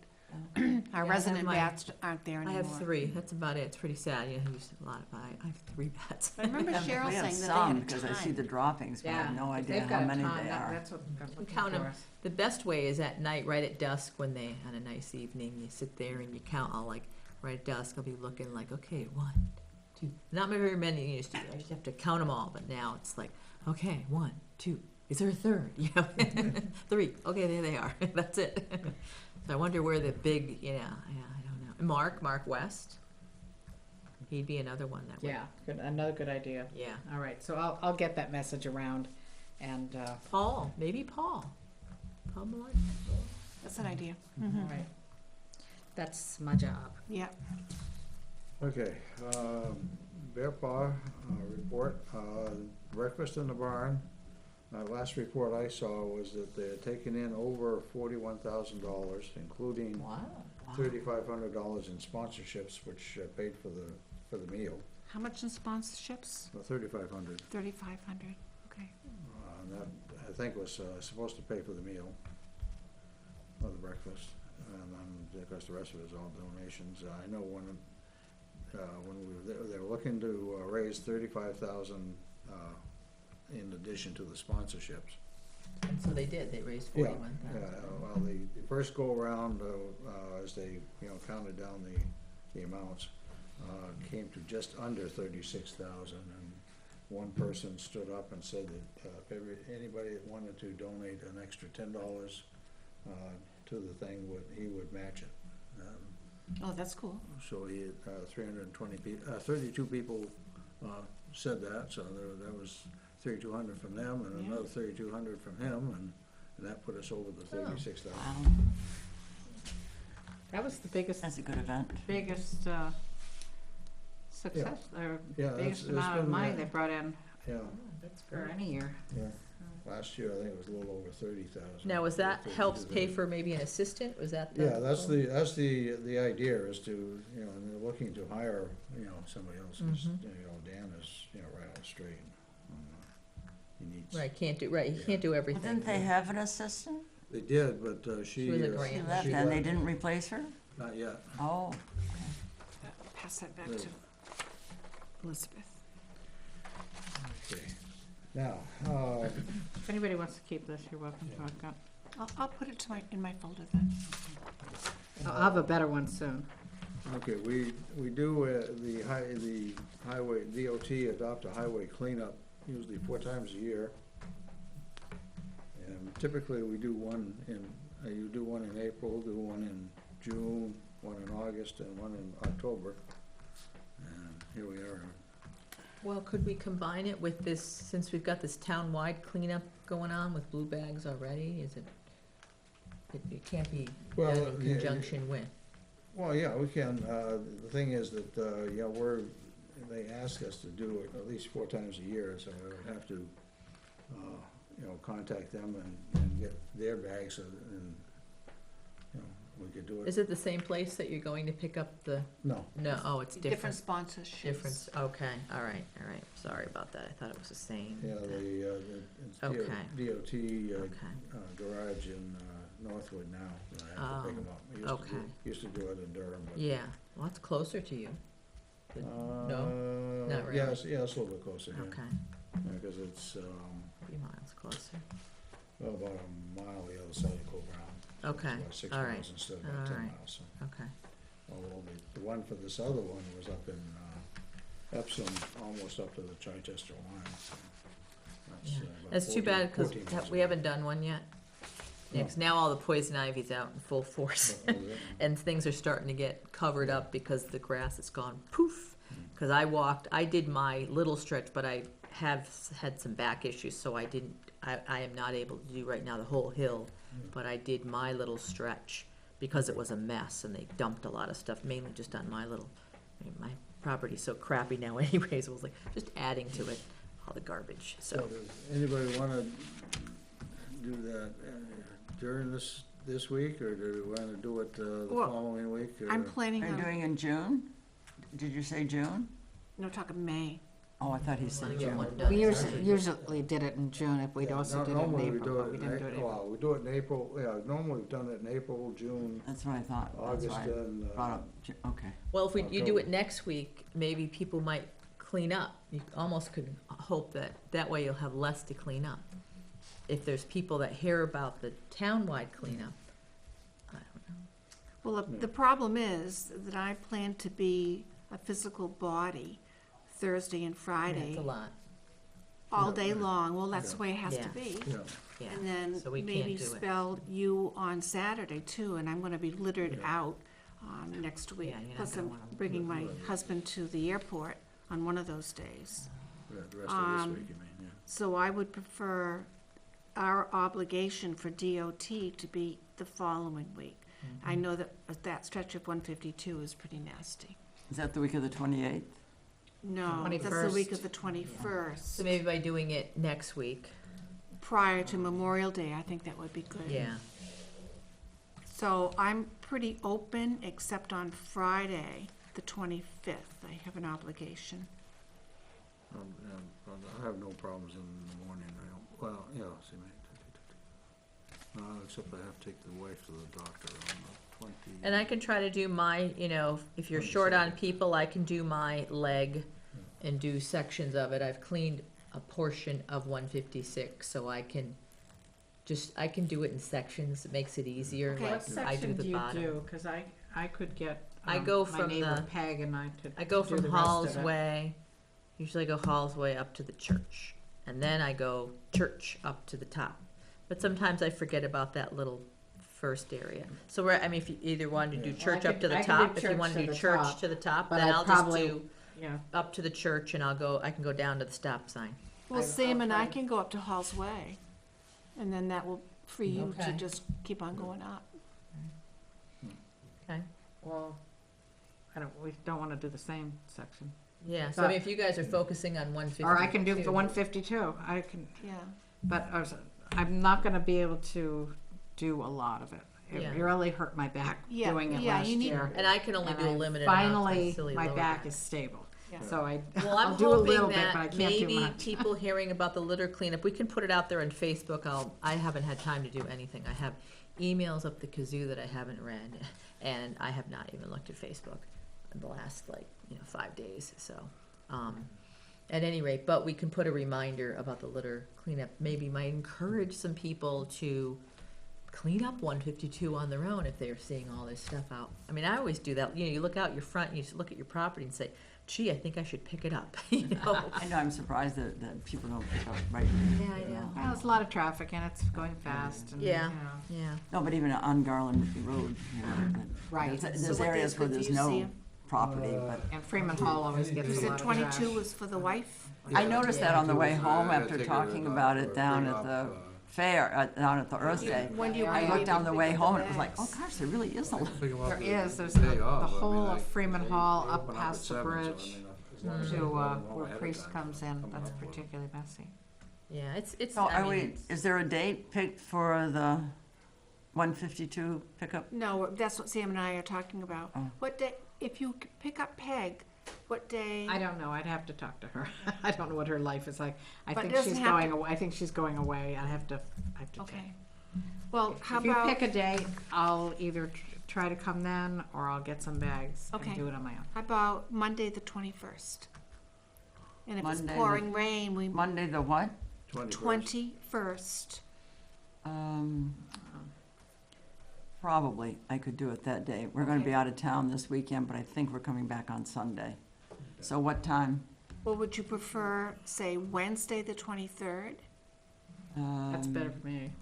Yeah, I Our have resident mine. bats aren't there I anymore. have 3, that's about it, it's pretty sad, yeah, I used a lot, but I have 3 bats. I remember Cheryl We have saying that they some, had a because I see time. the droppings, but I Yeah, have no if idea they've got how a many ton, they that- are. That's what I'm looking count 'em. for. The best way is at night, right at dusk, when they, on a nice evening, you sit there and you count all like, right at dusk, I'll be looking like, okay, 1, 2, not very many you used to, I used to have to count them all, but now it's like, okay, 1, 2, is there a third? You know, 3, okay, there they are, that's it. So I wonder where the big, I don't know. Mark West, he'd be another one that would. Yeah, good, another good idea. Yeah. All right, so I'll get that message around and, Paul, maybe Paul. Paul Malone. That's an idea. all right. That's my job. Yeah. Okay, Bear Paw, report, breakfast in the barn. Last report I saw was that they had taken in over $41,000, including Wow. $3,500 in sponsorships, which paid for the meal, How much in sponsorships? $3,500. 3,500, okay. And that, I think, was supposed to pay for the meal, or the breakfast, and then, of course, the rest of it is all donations. I know when we were there, they were looking to raise $35,000 in addition to the sponsorships. And so they did, they raised Yeah, 41,000. well, the first go-around, as they, counted down the amounts, came to just under 36,000, and one person stood up and said that if anybody that wanted to donate an extra $10 to the thing, he would match it. Oh, that's cool. So he had 320 people, 32 people said that, so that was 3,200 from them, and Yeah. another 3,200 from him, and that put us over the 36,000. Wow, That was the biggest, that's a good event. success, or Yeah, biggest it's amount of been, money they brought in Yeah, Oh, that's for great. any year. yeah. Last year, I think it was a little over 30,000. Now, was that helps pay 32,000. for maybe an assistant? Was that the? Yeah, that's the idea, is to, and they're looking to hire, somebody else, 'cause, Mhm. Dan is, right on the straight. He needs. Right, can't do, right, he Yeah. can't do Well, everything. didn't they have an assistant? They did, but she. She was a She grant. left she and they left. didn't replace her? Not yet. Oh, Pass that back Yeah. to Elizabeth. Okay. Now, If anybody wants to keep this, you're welcome to. Yeah. I'll put it in my folder then. I'll have a better one soon. okay, we do, the highway, DOT adopt a highway cleanup usually 4 times a year. And typically, we do one you do one in April, do one in June, one in August, and one in October. And here we are. Well, could we combine it with this, since we've got this town-wide cleanup going on with blue bags already, is it? It can't be Well, done in yeah, conjunction with. Well, yeah, we can. The thing is that, they ask us to do it at least 4 times a year, so I would have to, contact them and get their bags, and, we could do it. Is it the same place that you're going to pick up the, No, no, oh, it's Different different. sponsorships. Different, okay, all right, sorry about that, I thought it was the same. yeah, it's Okay. DOT Okay, garage in Northwood now, I have to pick them up. I okay. Used to do it in Durham, but. Yeah, well, it's closer to you. No? Not really. Yeah, it's a little bit closer, yeah. Okay, Because it's, 3 miles closer. about a mile the other side of Cole Brown. Okay, It's about 6 all miles right, instead of about all 10 right. miles, so. Okay, Although the one for this other one was up in Epsom, almost up to the Chichester line, so. yeah. about That's too 14 bad, because 14 miles we away. haven't done one yet. Yeah, 'cause now all the poison ivy's out in full force. But, was it? And things are starting to get covered up because the grass has gone poof. Because I did my little stretch, but I have had some back issues, so I am not able to do right now the whole hill. But I did my little stretch because it was a mess and they dumped a lot of stuff, mainly just on my my property's so crappy now anyways, it was like just adding to it, all the garbage, So so. does anybody wanna do that during this week, or do we wanna do it the Well, following week? Or- I'm planning are you on, doing in June? Did you say June? no, talking May. Oh, I thought he Wanna said get June. one done. We usually did it in June if we'd Yeah, also did it in normally we April, do but it we didn't do it in April. Well, we do it in April, yeah, normally we've done it in April, June, That's what I thought. That's August, why I and, brought up, okay. Well, if you do October. it next week, maybe people might clean up. You almost could hope that way you'll have less to clean up. If there's people that hear about the townwide cleanup, I don't know. Well, Yeah. the problem is that I plan to be a physical body Thursday and Friday, It's a lot, all Yeah, day yeah. long. Well, that's the way it has Yeah. to be. yeah. yeah. And then So we maybe can't do it. spell you on Saturday too, and I'm gonna be littered Yeah. out next week. Yeah, you're not Plus, gonna I'm wanna- bringing my husband to the airport on one of those days. Yeah, the rest of this week, you mean, yeah. So I would prefer our obligation for DOT to be the following week. I know that that stretch of 152 is pretty nasty. Is that the week of the 28th? No, that's the 21st. week of the 21st. So maybe by doing it next week, Prior to Memorial Day, I think that would be good. yeah. So I'm pretty open, except on Friday, the 25th. I have an obligation. I have no problems in the morning, well, yeah, see, except I have to take the wife to the doctor on the 20. And I can try to do my, if you're short on people, I can do my leg and do sections of it. I've cleaned a portion of 156, so I can do it in sections. It makes it easier. Okay. Like What I do section the do you bottom. do? Cause I could get, I go my from neighbor the- Peg and I to I go do from the rest of Hall's it. Way. Usually I go Hall's Way up to the church, and then I go church up to the top. But sometimes I forget about that little first area. So if you either wanted to do church up to the I can do top, if you church want to to do the church top, to the top, but then I I'll just probably- do Yeah, up to the church, and I can go down to the stop sign. Well, I'll Sam and I try. can go up to Hall's Way, and then that will free you to Okay. just keep on going up. Okay. well, we don't wanna do the same section. Yeah. So But- if you guys are focusing on 150, Or I can do the 152, Yeah. but I'm not gonna be able to do a lot of it. It Yeah. really hurt my back Yeah, doing it yeah, last you need- year. and I can only And do a I limited amount. Finally, silly my lower back is stable, Yeah. so Well, I'll I'm do a hoping little bit, but I that can't do maybe much. people hearing about the litter cleanup, we can put it out there on Facebook. I haven't had time to do anything. I have emails up the kazoo that I haven't read, and I have not even looked at Facebook in the last 5 days. So, at any rate, but we can put a reminder about the litter cleanup. Maybe might encourage some people to clean up 152 on their own if they're seeing all this stuff out. I mean, I always do that. You look out your front, and you look at your property and say, gee, I think I should pick it up. I know, I'm surprised that people don't pick up right. Yeah, I know. Well, there's a lot of traffic and it's going fast and, Yeah. you know. Yeah. No, but even on Garland Road, Right. There's So what areas days where good for there's you, no Sam? property, but And Freeman Hall always gets You a said lot of 22 trash. was for the wife? I noticed that on the way home I gotta after take her to talking the about doctor, it down bring at up, the fair, down at the Earth Day. When do you I want to looked down the way home and it was like, oh bags? gosh, there really is a lot. pick 'em up There the is, there's day the of, I mean, whole they- of Freeman they Hall open up at past the 7, so, I bridge mean, as long as to, they know ahead where of Priest time, comes in, coming that's up with it. particularly messy. Yeah, it's. So I are mean, we, it's- is there a date picked for the 152 pickup? No, that's what Sam and I are talking about. Oh. What day, if you pick up Peg, what day? I don't know, I'd have to talk to her. I don't know what her life is like. I But it think doesn't she's have going to- away, I think she's going away. I have to check. Okay. Well, how If you about, pick a day, I'll either try to come then, or I'll get some bags Okay. and do it on my own. how about Monday, the 21st? And if it's Monday the- pouring rain, we, Monday the what? 21st. Probably, I could do it that day. We're gonna be Okay. out of town this weekend, but I think we're coming back on Sunday. So what time? Well, would you prefer, say, Wednesday, the 23rd? That's better for me.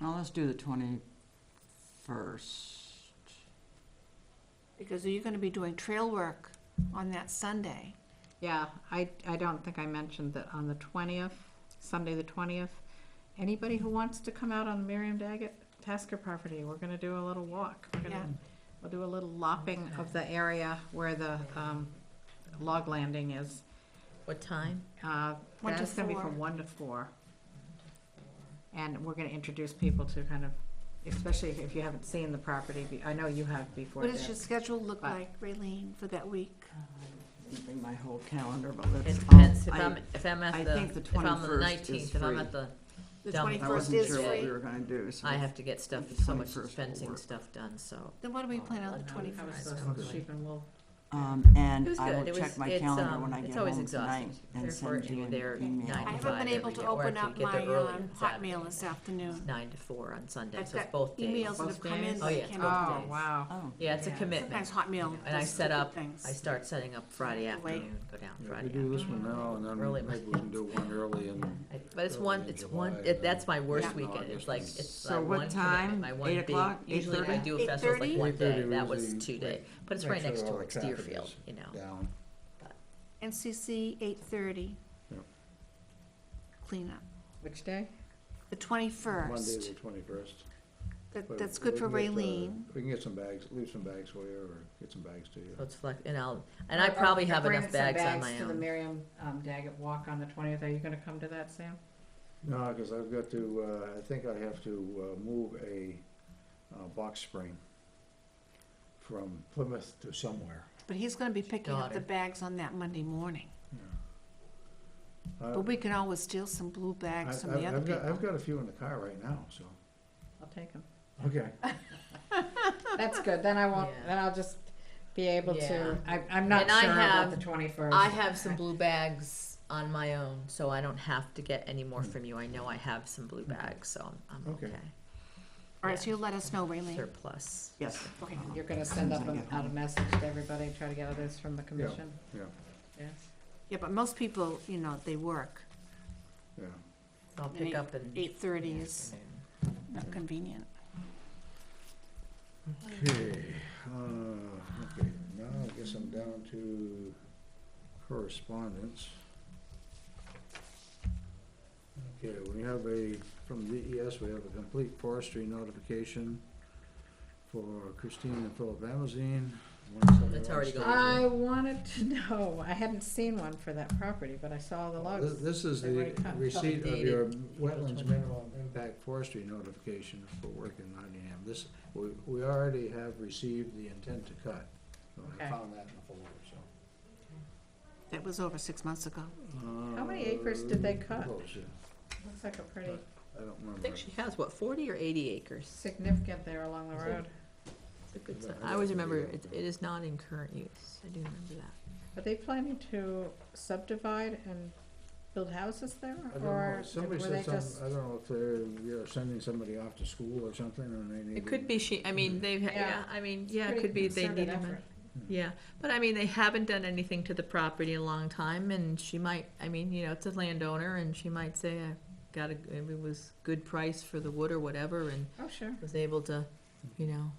Well, let's do the 21st. Because you're gonna be doing trail work on that Sunday. Yeah, I don't think I mentioned that on the 20th, Sunday the 20th, anybody who wants to come out on the Miriam Daggett Tasker property, we're gonna do a little walk. We'll do a little lopping of the area where the log landing is. what time? 1 to That's gonna be 4. from 1 to 4. And we're gonna introduce people to kind of, especially if you haven't seen the property, I know you have before. What does Deb. your schedule look But- like, Raylene, for that week? I didn't bring my whole calendar, but let's. It depends if I- I'm at I the think the if I'm on the 21st is 19th, if I'm free. at the The Dump. I 21st wasn't is sure what we free. were gonna do, so. I have to get stuff, The so much 21st will fencing work. stuff done. So Then what do we plan on the I was 21st? supposed to sheep and wool. And It was I will good. It check was- my it's, calendar when I it's get always home tonight exhausting. and They're send you for- an they're email. 9 I to haven't 5 been able every to day, or open if you up get my there early on Saturday, Hotmail this afternoon. 9 to 4 on Sunday, I've so it's got both days. emails that Both have come in, days? but Oh, I yeah, can't both open Oh, them. wow. Oh, Yeah, it's a Yeah. commitment. Sometimes Hotmail And I does set stupid up, things. I start setting up Friday Wait. afternoon, go down Yeah, Friday we do this afternoon. one now, and then Early maybe we can do one early and. But it's early one, in it's July, one, and that's my worst then weekend, August it's like, and- it's So my what one time? commitment, my one 8 big, o'clock? usually if I 8:30? do a festival, it's like 8:30? one day, 8:30 that was was the- 2 day, but it's make right sure next all door, the it's traffic Deerfield, is you know. Down. NCC 8:30. Yep. Cleanup. Which day? The Monday 21st. the 21st. That's good for Raylene. We can get some bags, leave some bags for you, or get some bags to you. So it's and I probably have Bring enough some bags on my to the own. Miriam Daggett Walk on the 20th. Are you gonna come to that, Sam? No, because I've got to, I think I have to move a box spring from Plymouth to somewhere. But he's gonna be picking up the Daughter. bags on that Monday morning. Yeah. But we can always steal some blue bags from the other I've people. got a few in the car right now, so, I'll take them. okay. That's good, then I won't, Yeah. then I'll just be able Yeah. to, I'm not And I sure about have- the 21st. I have some blue bags on my own, so I don't have to get any more from you. I know I have some blue bags, so I'm Okay. okay. All right, so you'll let us know, Raylene. Surplus. yes. Okay. You're gonna send As up soon as I get out a home. message to everybody, try to get others from the commission? Yeah, Yes. Yeah, but most people, you know, they work. yeah. I'll pick up in. 8:30 is afternoon. not convenient. Okay, okay, now I guess I'm down to correspondence. Okay, we have from DES, we have a complete forestry notification for Christine and Philip Amazine. It's already gone. I wanted to know, I hadn't seen one for that property, but I saw the logs. This is They the already come. receipt of Dated your April wetlands 20. minimum impact forestry notification for work in Nottingham. This, we already have received the intent to cut. So I Okay. found that in the folder, so. That was over 6 months ago. How many acres did they cut? Close, yeah. Looks like a pretty I don't remember. I think she has, what, 40 or 80 acres? significant there along the road. It's a good Yeah, size. I I always got the remember, video. it is not in current use. I do remember that. Are they planning to subdivide and build houses there? I don't know, Or somebody were they said just? some, I don't know if they're sending somebody off to school or something, and they need. It could be she, I mean, they've, yeah, I mean, yeah, it could be they Pretty need concerted them. effort. Yeah, but I mean, they haven't done anything to the property in a long time, and she might, I mean, you know, it's a landowner, and she might say, I got a, it was good price for the wood or whatever, and Oh, sure. was able to, you know.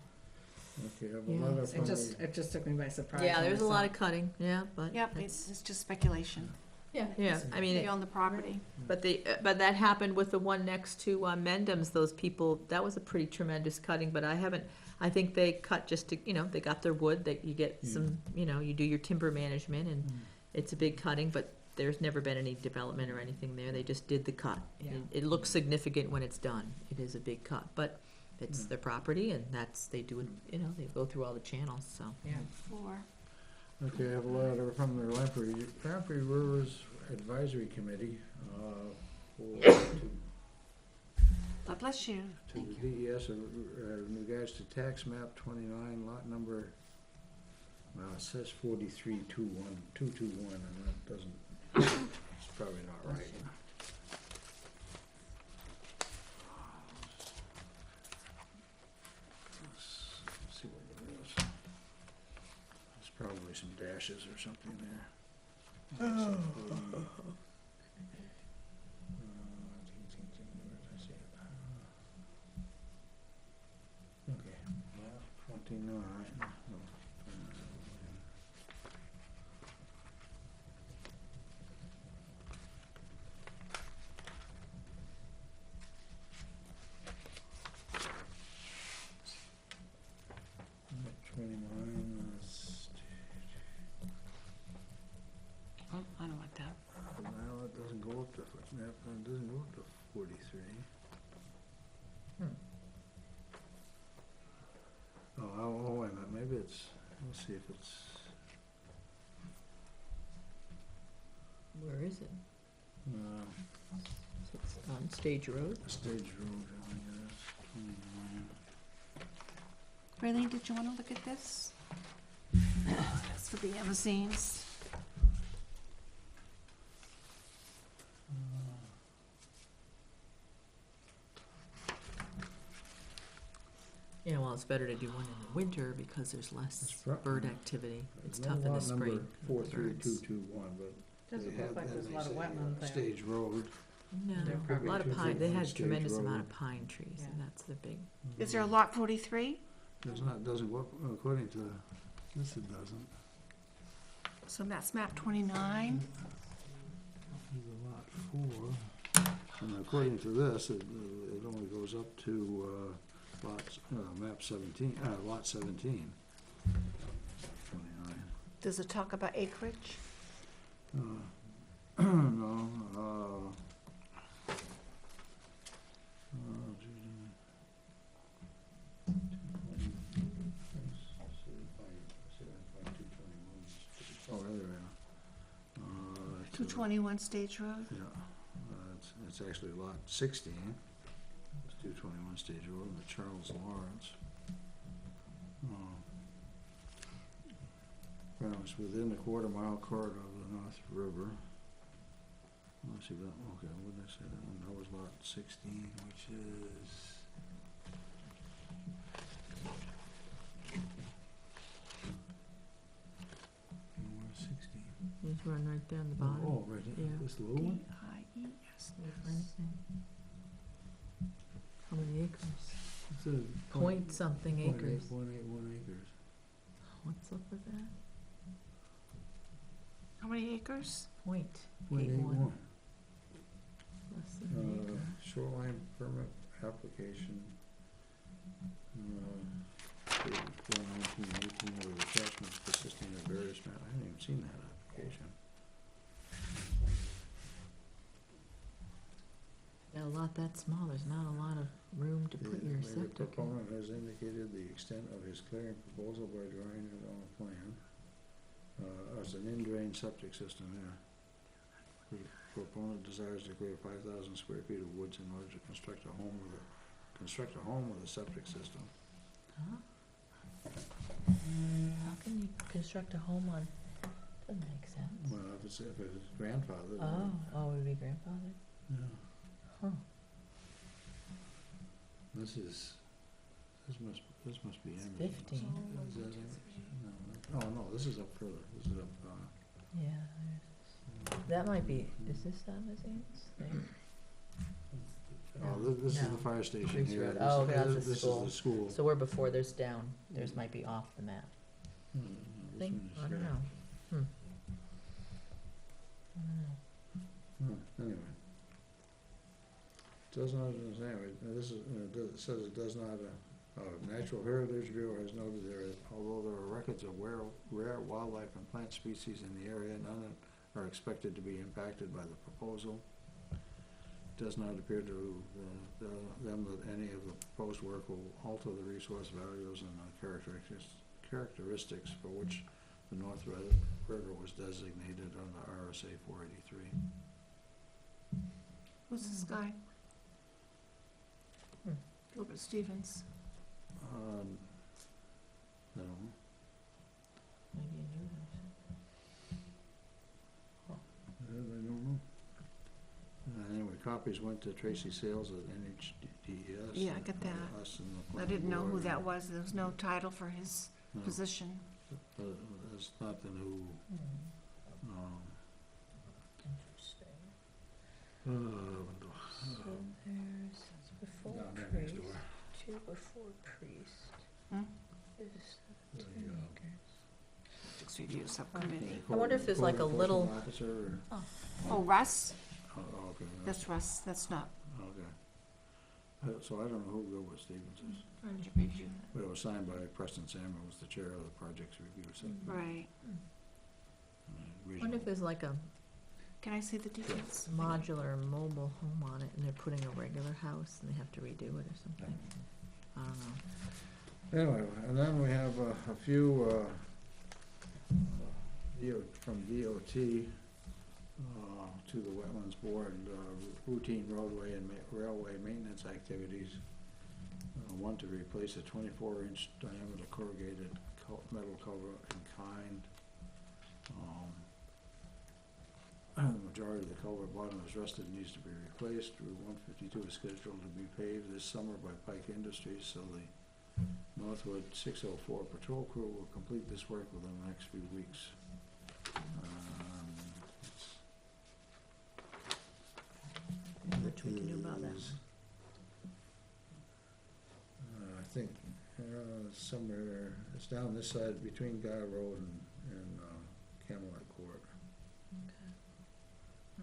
Okay, I have a Yeah. letter from It just took me by surprise. Yeah, when I there's a saw lot it. of cutting, yeah, but. Yep, it's just speculation. Yeah, yeah, I mean, They own the property. but but that happened with the one next to Mendham's, those people, that was a pretty tremendous cutting, but I think they cut just to, you know, they got their wood, that you get some, you know, you do your timber management, and it's a big cutting, but there's never been any development or anything there, they just did the cut. Yeah. It looks significant when it's done, it is a big cut, but it's their property, and they do it, you know, they go through all the channels, so. Yeah. 4. Okay, I have a letter from the Lamprey Rivers Advisory Committee, God bless you. to the DES in regards to tax map 29, lot number, well, it says 43-221, and that doesn't, it's probably not right. Let's see what it is. There's probably some dashes or something there. Okay, map 29. No, 29. Map 29, Oh, I don't like that. now it doesn't go up to, map, it doesn't go up to 43. Oh, wait a minute, maybe it's, let's see if it's, Where is it? It's on Stage Road. Stage Road, I think it is, 29. Raylene, did you want to look at this? That's for the the Amazines. Yeah, well, it's better to do one in the winter because there's less That's right. bird activity. It's No tough in the lot number spring. with the birds. 43221, but they Doesn't had, look like then there's a they lot of say, wetland there. Stage Road. No, They're a probably lot of two pine, they foot had stage tremendous amount road. of pine trees, and Yeah. that's the big, Is there a lot 43? There's not, doesn't work, according to this, it doesn't. So that's map 29. There's a lot 4, and according to this, it only goes up to lots, map 17, lot 17. 29. Does it talk about acreage? No, oh, there we are. 221 Stage Road? Yeah, it's actually lot 16, it's 221 Stage Road, and the Charles Lawrence. Well, it's within the quarter-mile corridor of the North River. Let's see, okay, what did I say, that was lot 16, which is... Where's 16? there's one right there on the bottom. Oh, right, Yeah. this little one? D-I-E-S. How many acres? It says Point something acres. 0.81 acres. What's up with that? How many acres? Point 0.81. Less than an acre. Shoreline permit application. 1918 with attachments consisting of various maps. I haven't even seen that application. Yeah, a lot that small, there's not a lot of room to put your The septic in. proponent has indicated the extent of his clearing proposal by drawing it on a plan. As an in-drain septic system, yeah. The proponent desires to clear 5,000 square feet of woods in order to construct a home with a septic system. Huh? How can you construct a home on, doesn't make sense. Well, if it's grandfathered. Oh, it would be grandfathered? Yeah. Huh. This must be It's Amazon. 15. Is that it? No, oh, no, this is up further, this is up, Yeah, that might be, is this Amazons? this is No. the fire station Creeks here. Road. This- Oh, okay, that's the This school. is the school. So we're before, there's down, there's might be off the map. This Think, one is I don't here. know. I don't know. Anyway. Does not, anyway, this is, it says it does not, Natural Heritage Bureau has noted although there are records of rare wildlife and plant species in the area, none are expected to be impacted by the proposal. Does not appear to them that any of the proposed work will alter the resource values and the characteristics for which the North River was designated under RSA 483. Who's this guy? Gilbert Stevens. I don't know. Maybe a new one. I don't know. Anyway, copies went to Tracy Sales at NHDES. Yeah, I got that. Us and the I planning didn't know who board. that was. There was no title for his No, position. That's not the new, Interesting. uh, So there's, it's before down there next priest, door. 2 before priest. Hmm? Is The, 17 uh, acres. Six Review Subcommittee. I wonder if there's like a Code little- enforcement officer or- Oh, Russ? oh, okay, That's Russ. That's not okay. So I don't know who Gilbert Stevens is, Project Review. but it was signed by Preston Salmon, who was the chair of the project's review. Right. I wonder if there's like a Can I see the details? modular mobile home on it and they're putting a regular house and they have to redo it or something. I don't know. Anyway, and then we have a few, from DOT, to the Wetlands Board, routine roadway and railway maintenance activities. One to replace a 24-inch diameter corrugated metal cover in kind. The majority of the culvert bottom is rusted and needs to be replaced. Route 152 is scheduled to be paved this summer by Pike Industries, so the Northwood 604 patrol crew will complete this work within the next few weeks. Which we can do about that. I think somewhere, it's down this side between Guy Road and Camelot Court. Is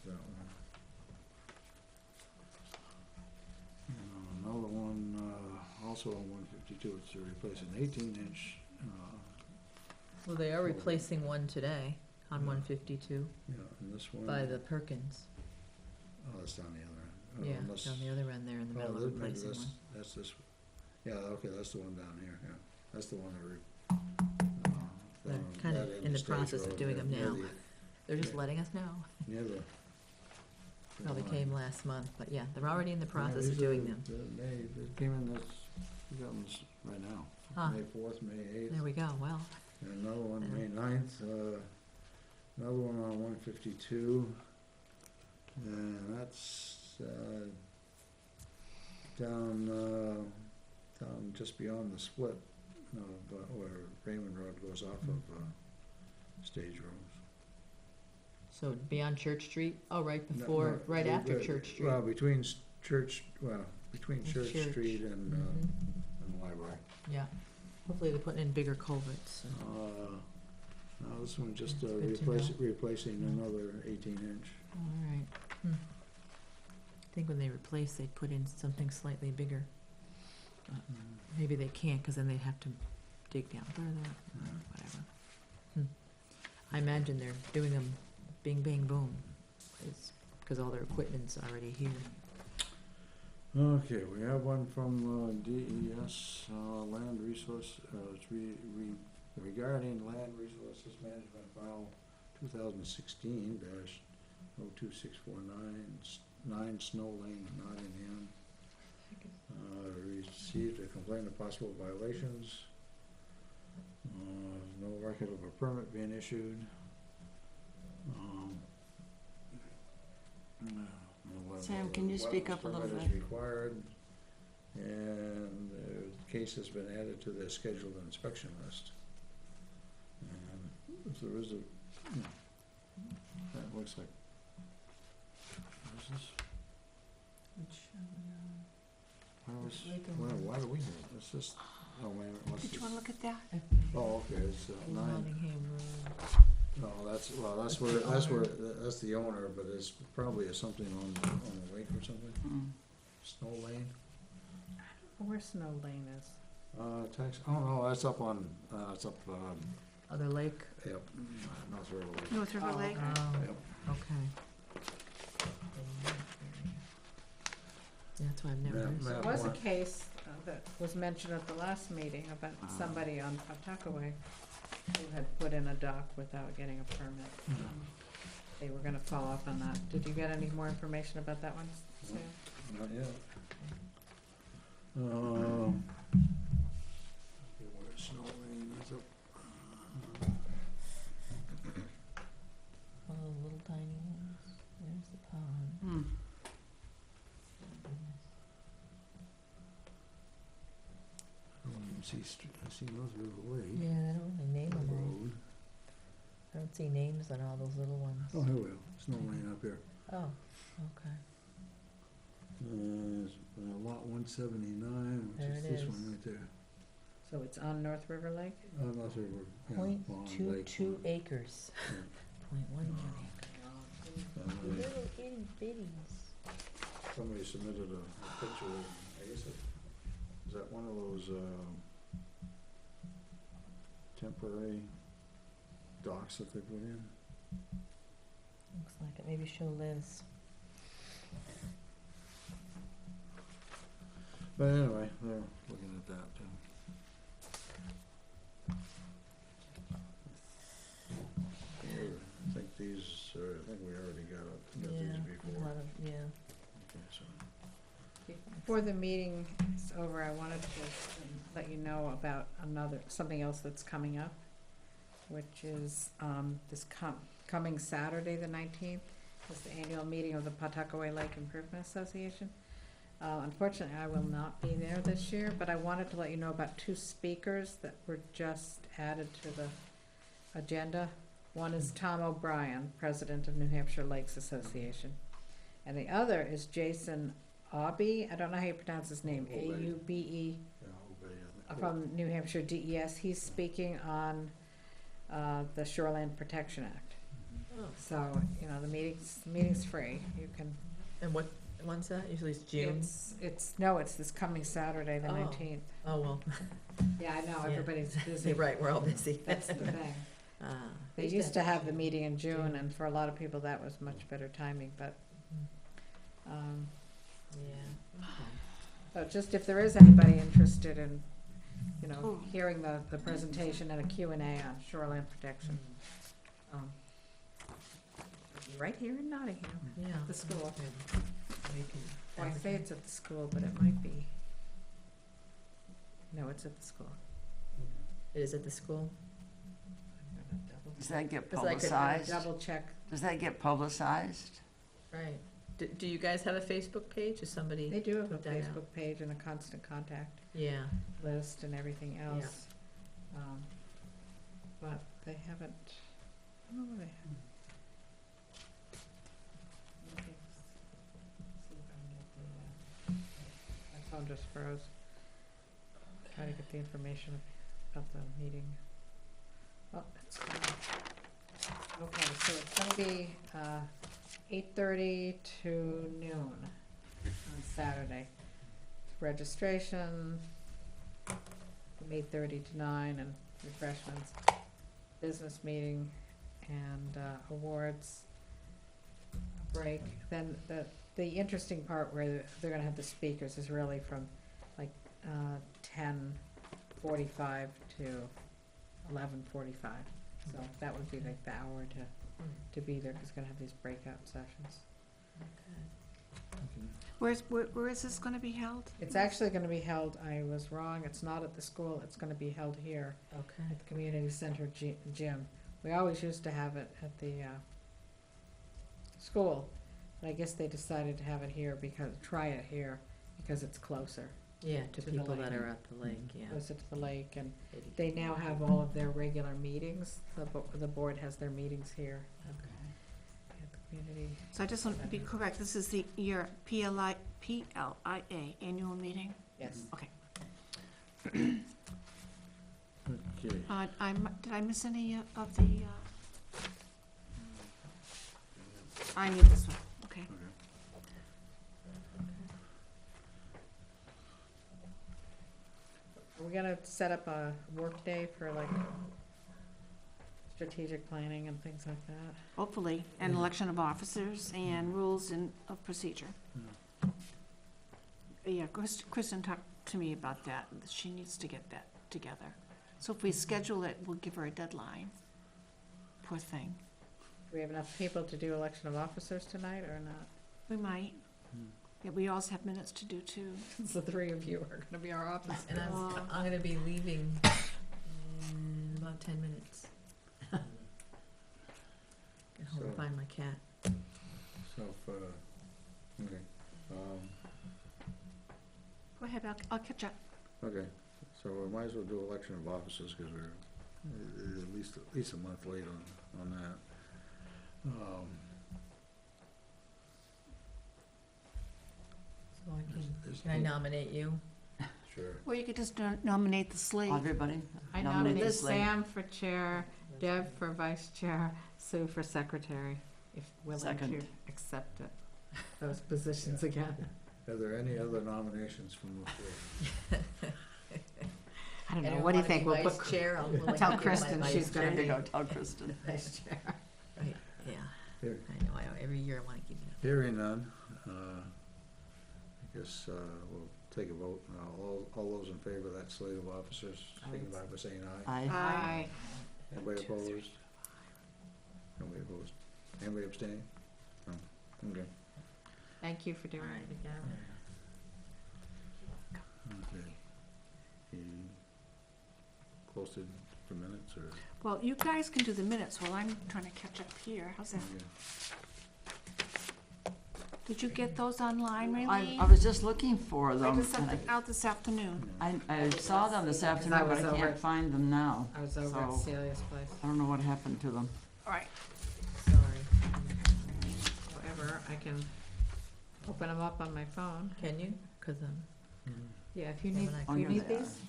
that one. Another one, also on 152, it's to replace an 18-inch, Well, they are replacing one today on Yeah. 152 yeah, and this one. by the Perkins. Oh, that's down the other end. Oh, Yeah, unless- down the other end there in the oh, middle of maybe replacing one. That's this, yeah, okay, that's the one down here, yeah. That's the one that They're down kinda that end in the Stage process of Road, doing them near now. the- They're just yeah. letting us know. Near the. Probably line. came last month, but yeah, they're already in the Yeah, process these of doing are- them. They came in this, we got them right now. Ah. May 4th, May 8th. There we go, well, And another one, Yeah. May 9th, another one on 152, and that's, down just beyond the split, where Raymond Road goes off of, Stage Road. so beyond Church Street, oh, right No, before, no, right the- after the- Church Street. Well, between Church And Church Church. Street and Mhm. the library. Yeah, hopefully they're putting in bigger culverts, so. No, this one just That's good to replacing Mm. another 18-inch. All right. I think when they replace, they put in something slightly bigger. Maybe they can't, because then they'd have to dig down further, or whatever. I imagine they're doing them bing, bang, boom, because all their equipment's already here. Okay, we have one from DES, Land Resource, it's regarding Land Resources Management File 2016-02649, 9 Snow Lane, Nottingham. Received a complaint of possible violations. No record of a permit being issued. Sam, can you speak up a little Permit bit? is required, and the case has been added to their scheduled inspection list. And if there is a, that looks like, what is this? Why do we have it? It's just, oh, wait a minute, what's Did this? you wanna look at that? Oh, okay, it's 9, Nottingham Road. no, that's the owner, but it's probably something on the lake or something, Snow Lane. Where Snow Lane is. Oh, no, that's up on, Other lake? yep, North River Lake. North River Oh, Lake? Oh, Yep. okay. Yeah, that's why I've never heard of Map it. There was a one. case that was mentioned at the last meeting about somebody on Pawtuckaway who had put in a dock without getting a permit. They were gonna follow up on that. Did you get any more information about that one, Sam? Not yet. Okay, where's Snow Lane, that's up, Oh, little tiny ones. There's the pond. I don't even see, I see North River Lake. Yeah, they don't really name them all. Road. I don't see names on all those little ones. Oh, here we go, Snow Lane up here. Oh, okay. Lot 179, There which is it this is. one right there. So it's on North River Lake? North River, yeah, Point Pond, two Lake two Pond. acres. Yeah. 0.11 Uh, Little itty bitties. Somebody submitted a picture, I guess is that one of those, temporary docks that they put in? Looks like it. Maybe show Liz. But anyway, they're looking at that too. I think these are, I think we already got these A before. lot of, yeah. Okay, so, Before the meeting is over, I wanted to let you know about something else that's coming up. which is this coming Saturday, the 19th, is the annual meeting of the Pawtuckaway Lake Improvement Association. Unfortunately, I will not be there this year, but I wanted to let you know about two speakers that were just added to the agenda. One is Tom O'Brien, President of New Hampshire Lakes Association, and the other is Jason Aube. I don't know how you pronounce his name, Aube. A-U-B-E, Yeah, Obey, I think. from New Hampshire DES. He's speaking on the Shoreland Protection Act. Oh. So, you know, the meeting's free. You can, And what, when's that? Usually it's June? it's this coming Saturday, the Oh. 19th. Oh, well, Yeah, I know, Yeah. everybody's busy. you're right, we're all busy. That's the thing. They used to have the meeting in June, and for a lot of people, that was much better timing, but, Yeah. so just if there is anybody interested in, you know, Cool. hearing the presentation and a Q&A on shoreline protection, right here in Nottingham, Yeah. the school. Good. We can Well, I say it's at the school, but it might be. No, it's at the school. It is at the school? I'm gonna double- Does that get It's like a publicized? Double check. Does that get publicized? Right. Do you guys have a Facebook page? Is somebody? They do have a Put that out. Facebook page and a constant contact Yeah. list and everything else. But they haven't, I don't know where they have. Let me see if I can get my phone just froze. Try to get the information about the meeting. Oh, it's gone. Okay, so it's gonna be 8:30 to noon on Saturday. Registration from 8:30 to 9, and refreshments, business meeting, and awards, a break. Then the interesting part where they're gonna have the speakers is really from like 10:45 to 11:45. So that would be like the hour to be there, 'cause it's gonna have these breakout sessions. Where is this gonna be held? It's actually gonna be held, I was wrong, it's not at the school, it's gonna be held here Okay. at the community center gym. We always used to have it at the school, but I guess they decided to have it here try it here because it's closer, Yeah, to To the people lake. that are at the lake, yeah. closer to the lake, and Maybe. they now have all of their regular meetings. The board has their meetings here Okay. at the community. So I just want to be correct, this is your PLIA annual meeting? Yes. Okay. Okay, Did I miss any of the, I need this one, okay. okay. Are we gonna set up a work day for like strategic planning and things like that? Hopefully, and election of officers and rules of procedure. Yeah, Kristen talked to me about that, that she needs to get that together. So if we schedule it, we'll give her a deadline. Poor thing. Do we have enough people to do election of officers tonight or not? We might. Yeah, we also have minutes to do too. The three of you are gonna be our office. And I'm gonna be leaving in about 10 minutes. Get home and So- find my cat. So, okay, Go ahead, I'll catch up. okay, so we might as well do election of officers, because we're at least a month late on that. So Is- can I nominate you? Sure. Or you could just nominate the slate. Everybody? I nominate nominate the slate. Sam for chair, Deb for vice chair, Sue for secretary, if willing to Second. accept it, those positions again. Are there any other nominations from the floor? I don't know, Anyone what do you wanna think? be We'll vice put, chair? I'll willingly tell be my Kristen vice she's chair. gonna There you be. go, tell Kristen. Vice chair. Right, yeah. Here. I know, every year I wanna keep it up. Hearing none, I guess we'll take a vote. All those in favor of that slate of officers, signify by saying aye. Aye. Aye. Anybody opposed? Nobody opposed? Anybody abstaining? No, okay. Thank you for doing it again. Okay. He posted the minutes, or? Well, you guys can do the minutes while I'm trying to catch up here. How's that? Did you get those online, Raylene? I was just looking for I them, just sent and them out this afternoon. I saw them this afternoon, but I over can't at- find them now. I was over at So- Celia's place. I don't know what happened to them. All right. Sorry. However, I can open them up on my phone. Can you? Cause, Yeah, if you Yeah, need, when I- Oh, you here need they are. these,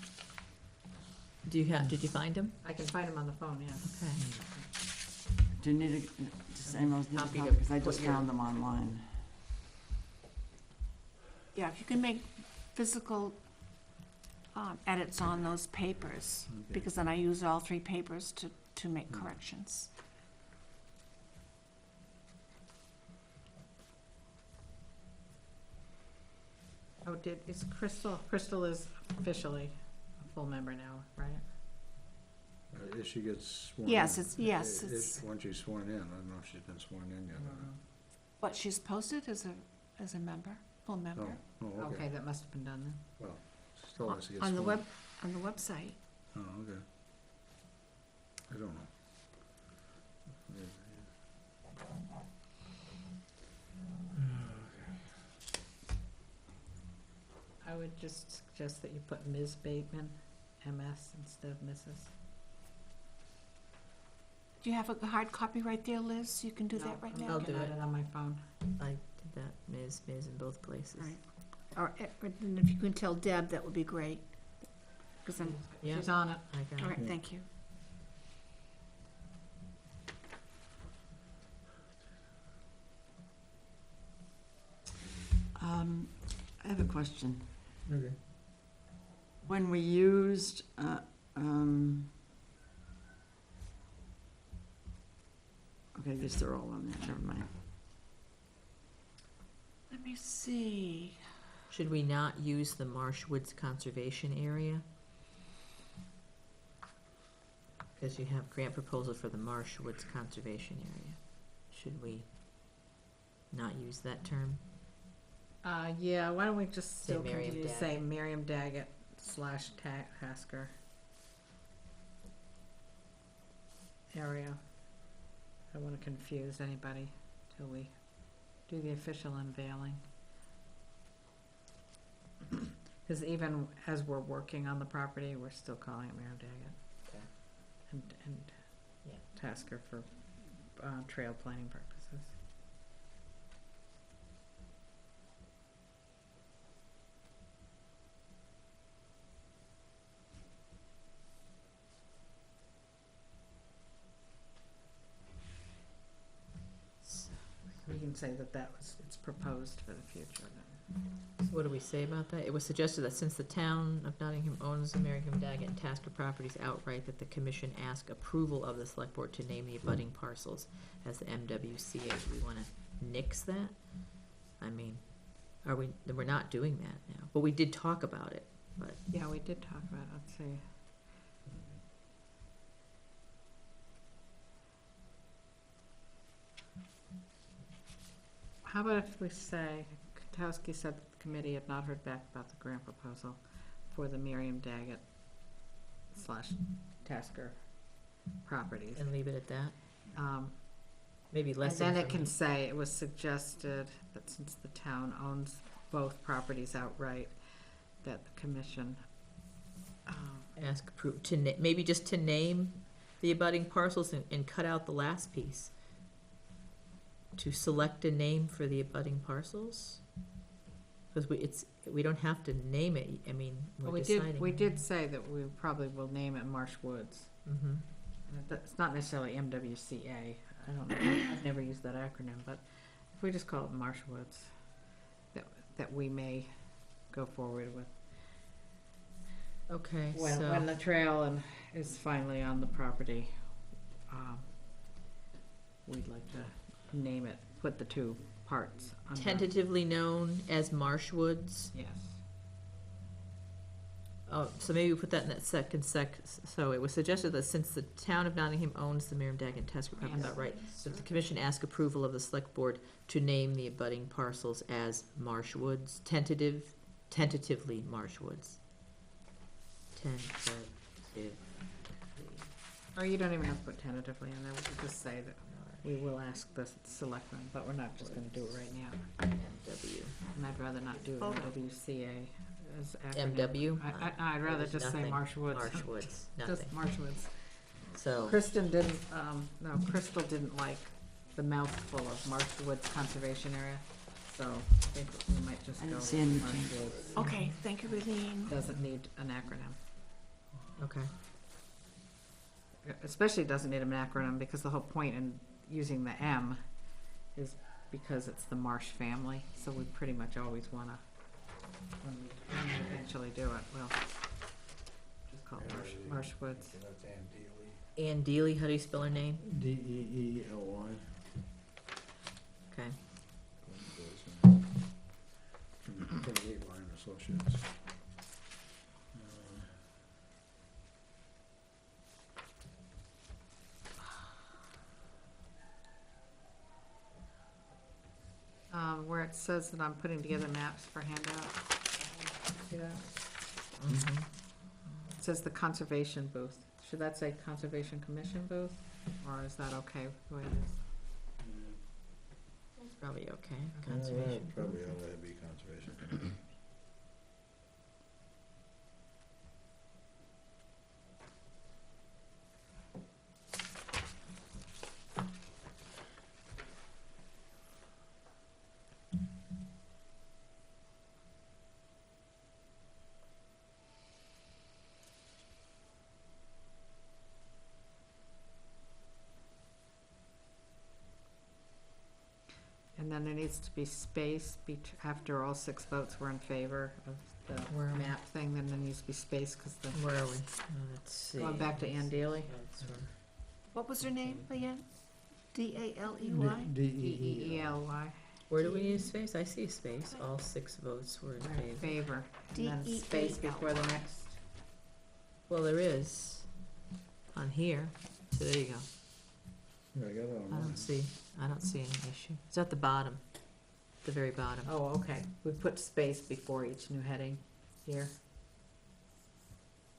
did you find them? I can find them on the phone, yeah. Okay. Do you need to say those, Copy to because I put just your- found them online. Yeah, if you can make physical edits on those papers, Okay. because then I use all 3 papers to make corrections. Oh, is Crystal is officially a full member now, right? If she gets sworn in. Yes, it's, Once she's sworn in, I don't know if she's been sworn in yet or what, she's posted as a member, full member? not. Oh, okay. Okay, that must have been done then. Still has to get On the sworn. on the website. Oh, okay. I don't know. I would just suggest that you put Ms. Bateman, MS, instead of Mrs. Do you have a hard copy right there, Liz? You can do No, that right I'm now? I'll looking do at it. on my phone. I did that, Ms. in both places. Right. Or and if you can tell Deb, that would be great. Because I'm, Yeah, She's on it. I got all it. right, thank you. I have a question. Okay. When we used, okay, I guess they're all on there, never mind. Let me see. Should we not use the Marsh Woods Conservation Area? Because you have grant proposal for the Marsh Woods Conservation Area. Should we not use that term? Yeah, why don't we just Say still Miriam continue to Daggett. say Miriam Daggett / Tasker area. I don't wanna confuse anybody till we do the official unveiling. Cause even as we're working on the property, we're still calling it Miriam Daggett. Okay. And Yeah. Tasker for, trail planning purposes. We can say that it's proposed for the future then. So what do we say about that? It was suggested that since the town of Nottingham owns the Miriam Daggett and Tasker properties outright, that the commission ask approval of the select board to name the abutting parcels as the MWCA. Do we wanna nix that? I mean, we're not doing that now, but we did talk about it, but. Yeah, we did talk about it, let's see. How about if we say, Kotowski said that the committee had not heard back about the grant proposal for the Miriam Daggett / Tasker properties. And leave it at that? Um, Maybe And less then it can information. say, it was suggested that since the town owns both properties outright, that the commission, Ask maybe just to name the abutting parcels and cut out the last piece. To select a name for the abutting parcels? Because we don't have to name it, I mean, well, we're we deciding. did say that we probably will name it Marsh Woods. Mm-hmm. It's not necessarily MWCA, I don't know, I've never used that acronym, but if we just call it Marsh Woods, that we may go forward with. Okay, When the trail is finally on the property, we'd like to name it, put the 2 parts under. tentatively known as Marsh Woods. Yes. Oh, so maybe we put that in that second so it was suggested that since the town of Nottingham owns the Miriam Daggett and Tasker properties Yes. outright, that the commission ask approval of the select board to name the abutting parcels as Marsh Woods, tentatively Marsh Woods. Tentatively Or you don't even have to put tentatively in there, we could just say that we will ask the selectmen, but we're not just gonna do it right now. MW. And I'd rather not do Oh. MWCA as acronym. MW? I'd rather There's just say nothing. Marsh Woods. Marsh Woods, nothing. Just Marsh Woods. So, Kristen didn't, Crystal didn't like the mouthful of Marsh Woods Conservation Area, so I think we might just I go didn't with see any Marsh change. Woods. Okay, thank you, Eileen. Doesn't need an acronym. okay. Especially doesn't need an acronym because the whole point in using the M is because it's the Marsh family, so we pretty much always wanna, when we eventually do it, we'll just call it Marsh Woods. That's Ann Deely. Ann Deely, how do you spell her name? Deely. Okay. 28 Line Associates. Where it says that I'm putting together maps for handout. See that? Mhm. It says the conservation booth. Should that say Conservation Commission booth, or is that okay the way it is? It's probably okay, conservation. Probably ought to be conservation. And then there needs to be space after all 6 votes were in favor of the Where are we? map thing, then there needs to be space, because the, Where are we? Let's see. going back to Ann Daly. That's where- What was her name again? D-A-L-E-Y? DEELY. Where do we need a space? I see a space. All 6 votes were in favor. Favor. And then space before the next. Well, there is on here, so there you go. Yeah, I got it on I mine. don't see any issue. It's at the bottom, the very bottom. Oh, okay. We put space before each new heading here.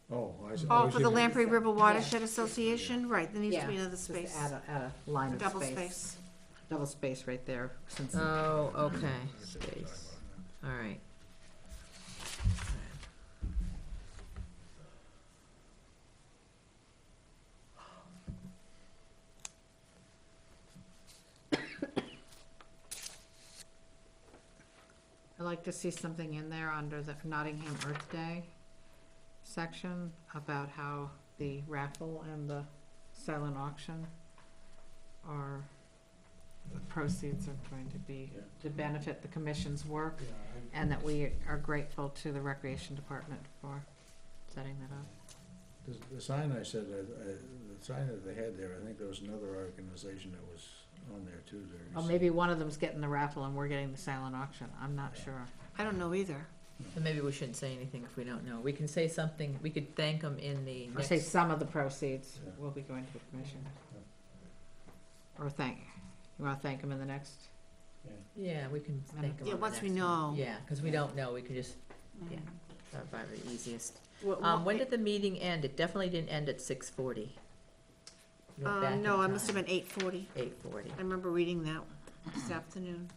Oh, I see. Oh, I for see. the Lamprey River Watershed Association, right, there needs to be Yeah, another just space. add a line A of double space. space. Double space right there, since. Oh, okay, space, all right. I'd like to see something in there under the Nottingham Earth Day section about how the raffle and the silent auction are, the proceeds are going to be Yeah. to benefit the commission's work, Yeah, and that we are grateful to the Recreation Department for setting that up. The sign I said, the sign that they had there, I think there was another organization that was on there too. Oh, maybe one of them's getting the raffle and we're getting the silent auction, I'm not sure. I don't know either. And maybe we shouldn't say anything if we don't know. We can say something, we could thank them in the Or say next, some of the proceeds Yeah. will be going to the commission. Or you wanna thank them in the next? yeah, we can thank them Yeah, on the once we next know. one. Yeah, because we don't know, we can just, yeah, Mm. that's probably the easiest. Well, When did the meeting end? It definitely didn't end at 6:40. No, it must have been 8:40. 8:40. I remember reading that this afternoon.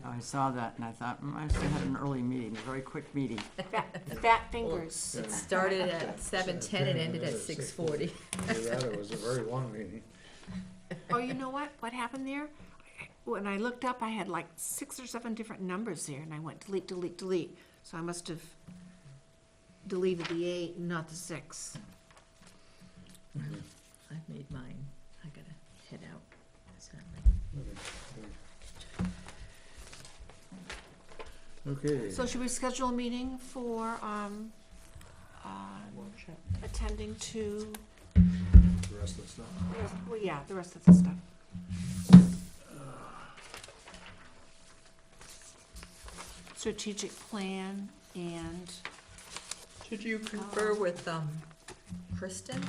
I saw that and I thought, I must have had an early meeting, a very quick meeting. Fat fingers. It started at 7:10 and ended at 6:40. It was a very long meeting. Oh, you know what? What happened there? When I looked up, I had like 6 or 7 different numbers there, and I went delete, delete, delete. So I must have deleted the 8, not the 6. I've made mine. I gotta head out. Sadly. Okay. So should we schedule a meeting for, attending to, The rest of the stuff. well, yeah, the rest of the stuff. Strategic plan and, Should you confer with, Kristen?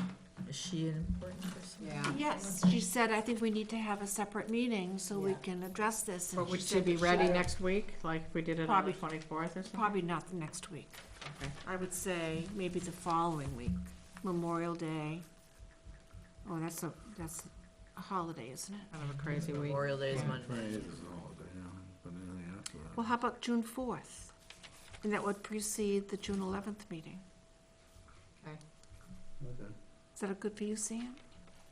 Is she an important person? Yeah. yes, she said, I think we need to have a separate meeting so we Yeah. can address this. And But would she she said be that ready next week, like if we did it on Probably- the 24th or something? Probably not the next week. Okay. I would say maybe the following week, Memorial Day. Oh, that's a holiday, isn't it? Kind of a crazy week. Memorial Day is Yeah. Monday. Right, it is a holiday, yeah, but anything after that. Well, how about June 4th? And that would precede the June 11th meeting. Okay. Is that a good for you, Sam?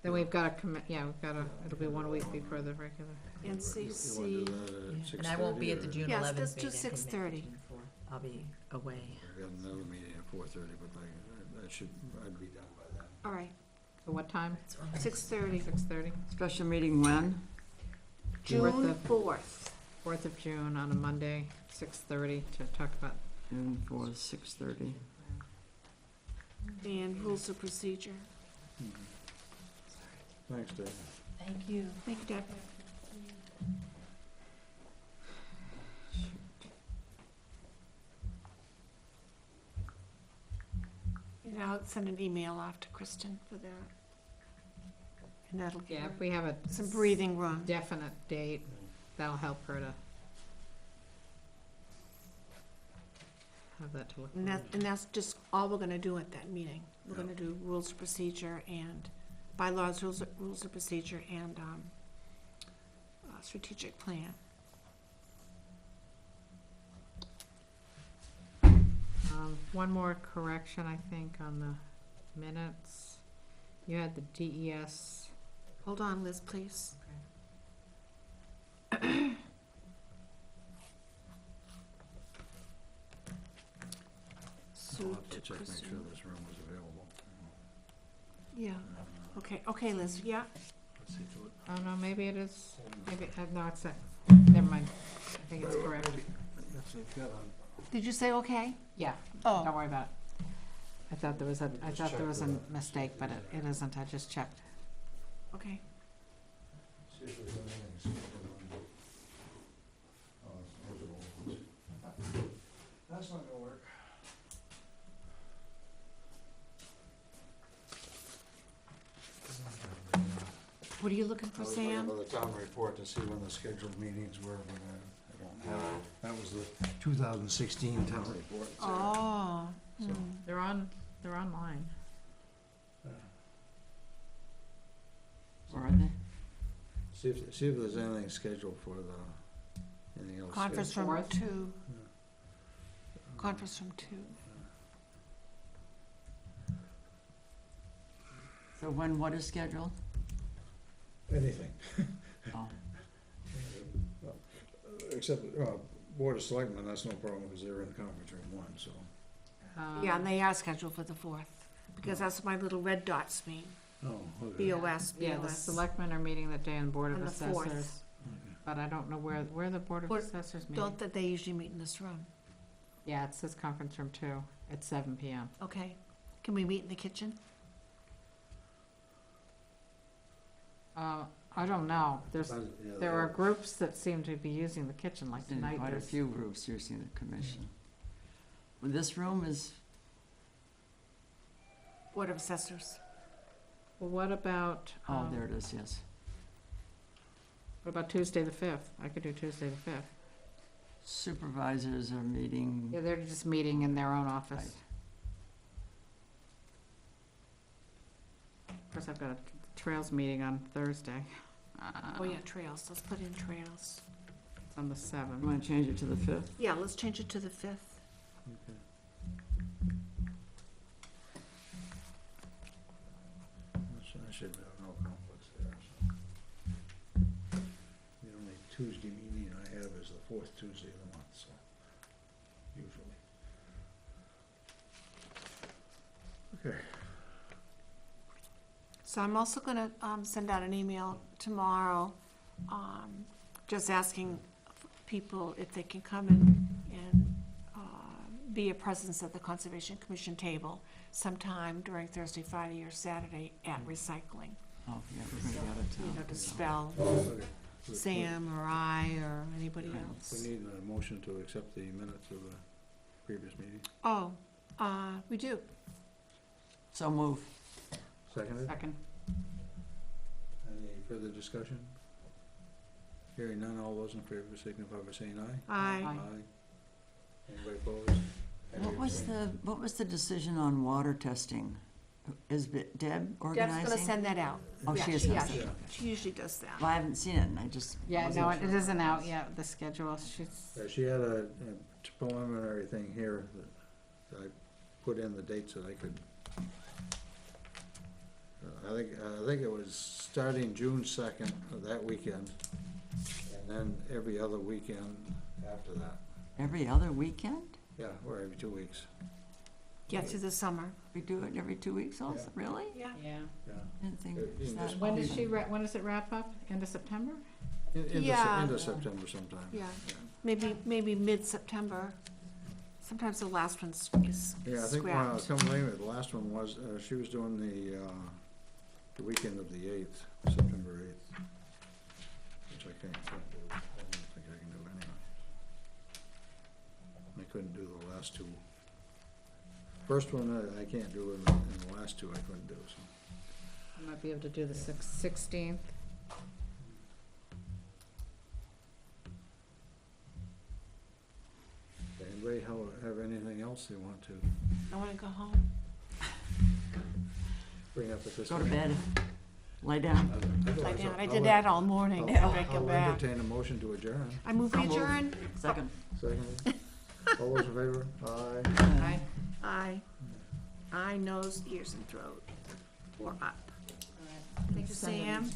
Then we've got it'll be 1 week before the regular. NCC. You wanna do that at And I won't be at the 6:30, June Yes, 11th let's meeting. do I can make it 6:30. June 4th. I'll be away. or we got another meeting at 4:30, but I'd be done by then. All right, So what time? 6:30, 6:30? Special meeting when? June 4th. 4th of June on a Monday, 6:30 to talk about. June 4th, 6:30. And rules of procedure. Thanks, Dave. Thank you. Thank you, Deb. And I'll send an email off to Kristen for that. And that'll give Yeah, her if we have a some breathing room. definite date, that'll help her to have that to look And forward to. and that's just all we're gonna do at that meeting. We're gonna do rules of procedure and bylaws, rules of procedure, and, strategic plan. One more correction, I think, on the minutes. You had the DES. Hold on, Liz, please. I'll Sue have to to check, make sure Kristen. this room was available. Yeah, okay, Liz, yeah, Let's see to it. Oh, no, maybe it is, maybe, no, it's, never mind. I think it's correct. Let's see, got on. did you say okay? Yeah, don't Oh, worry about it. I thought there was a check mistake, but it isn't, I just checked. okay. See if there's anything scheduled on. That's not gonna work. What are you looking for, I was looking Sam? for the town report to see when the scheduled meetings were, but I don't have it. That was the 2016 town report. Oh, So- They're online. Where are they? See if there's anything scheduled for the, anything else. conference scheduled. room Fourth? 2, conference room 2. So when, what is scheduled? Anything, Oh, except, Board of Selectmen, that's no problem, because they're in conference room 1, so. Yeah, and they are scheduled for the 4th, because that's what my little red dots mean, Oh, okay. BOS, Yeah, the BOS. selectmen are meeting that day and Board of On the 4th. Assessors, but I don't know where the Board of Board- Assessors meeting. Don't that they usually meet in this room? Yeah, it says conference room 2 at 7 PM. Okay, can we meet in the kitchen? I don't know, Yeah, there are groups that seem to be using the kitchen, like been tonight quite a there's. few groups using the commission. Well, this room is, Board of Assessors. Well, what about, oh, there it is, yes. what about Tuesday the 5th? I could do Tuesday the 5th. Supervisors are meeting. Yeah, they're just meeting in their own office. Right. Of course, I've got a Trails meeting on Thursday. Oh, yeah, trails, let's put in trails. It's on the You 7th. want to change it to the 5th? Yeah, let's change it to the 5th. Okay. I should have no conflicts there, so. The only Tuesday meeting I have is the 4th Tuesday of the month, so, usually. Okay. So I'm also gonna, send out an email tomorrow, just asking people if they can come and be a presence at the Conservation Commission table sometime during Thursday, Friday, or Saturday at recycling. Oh, yeah, we're going to be out of You know, town. to spell Okay. Sam or I or anybody else. We need a motion to accept the minutes of the previous meeting. Oh, we do. So move. Seconded? Second. Any further discussion? Hearing none, all those in favor signify by saying aye. Aye. Aye. Anybody opposed? Any What was abstained? the decision on water testing? Is Deb Deb's organizing? gonna send that out. Oh, Yeah, she is gonna yeah, send it. She usually does that. Well, I haven't seen it, and I just. Yeah, wasn't no, sure. it isn't out yet, the schedule, she's, She had a preliminary thing here that I put in the dates that I could. I think it was starting June 2nd of that weekend, and then every other weekend after that. Every other weekend? Yeah, or every 2 weeks. Yeah, through the summer. We do it every 2 weeks also? Yeah. Really? Yeah. yeah. Yeah. Didn't think. You it's can that just- When does often. when does it wrap up? End of September? Yeah. Into September sometime. Yeah, maybe mid-September. Sometimes the last one's is Yeah, I think, scrapped. come later, the last one was, she was doing the weekend of the 8th, September 8th, which I can't do, I don't think I can do anyway. I couldn't do the last two. First one I can't do, and the last two I couldn't do, so. I might be able to do the 16th. Anybody have anything else they want to I wanna go home. bring up at this Go point? to bed, lie down. Lie down. I did that all morning. I'll before I come back. entertain a motion to adjourn. I move I'll move. adjourn. Second. Second. All those in favor? Aye. Aye. Eye. Eye, nose, ears, and throat. Or up. Thank you, Sam.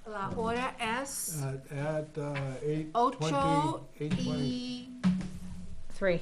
La hora es At 8:20. ocho 8:20. y 3.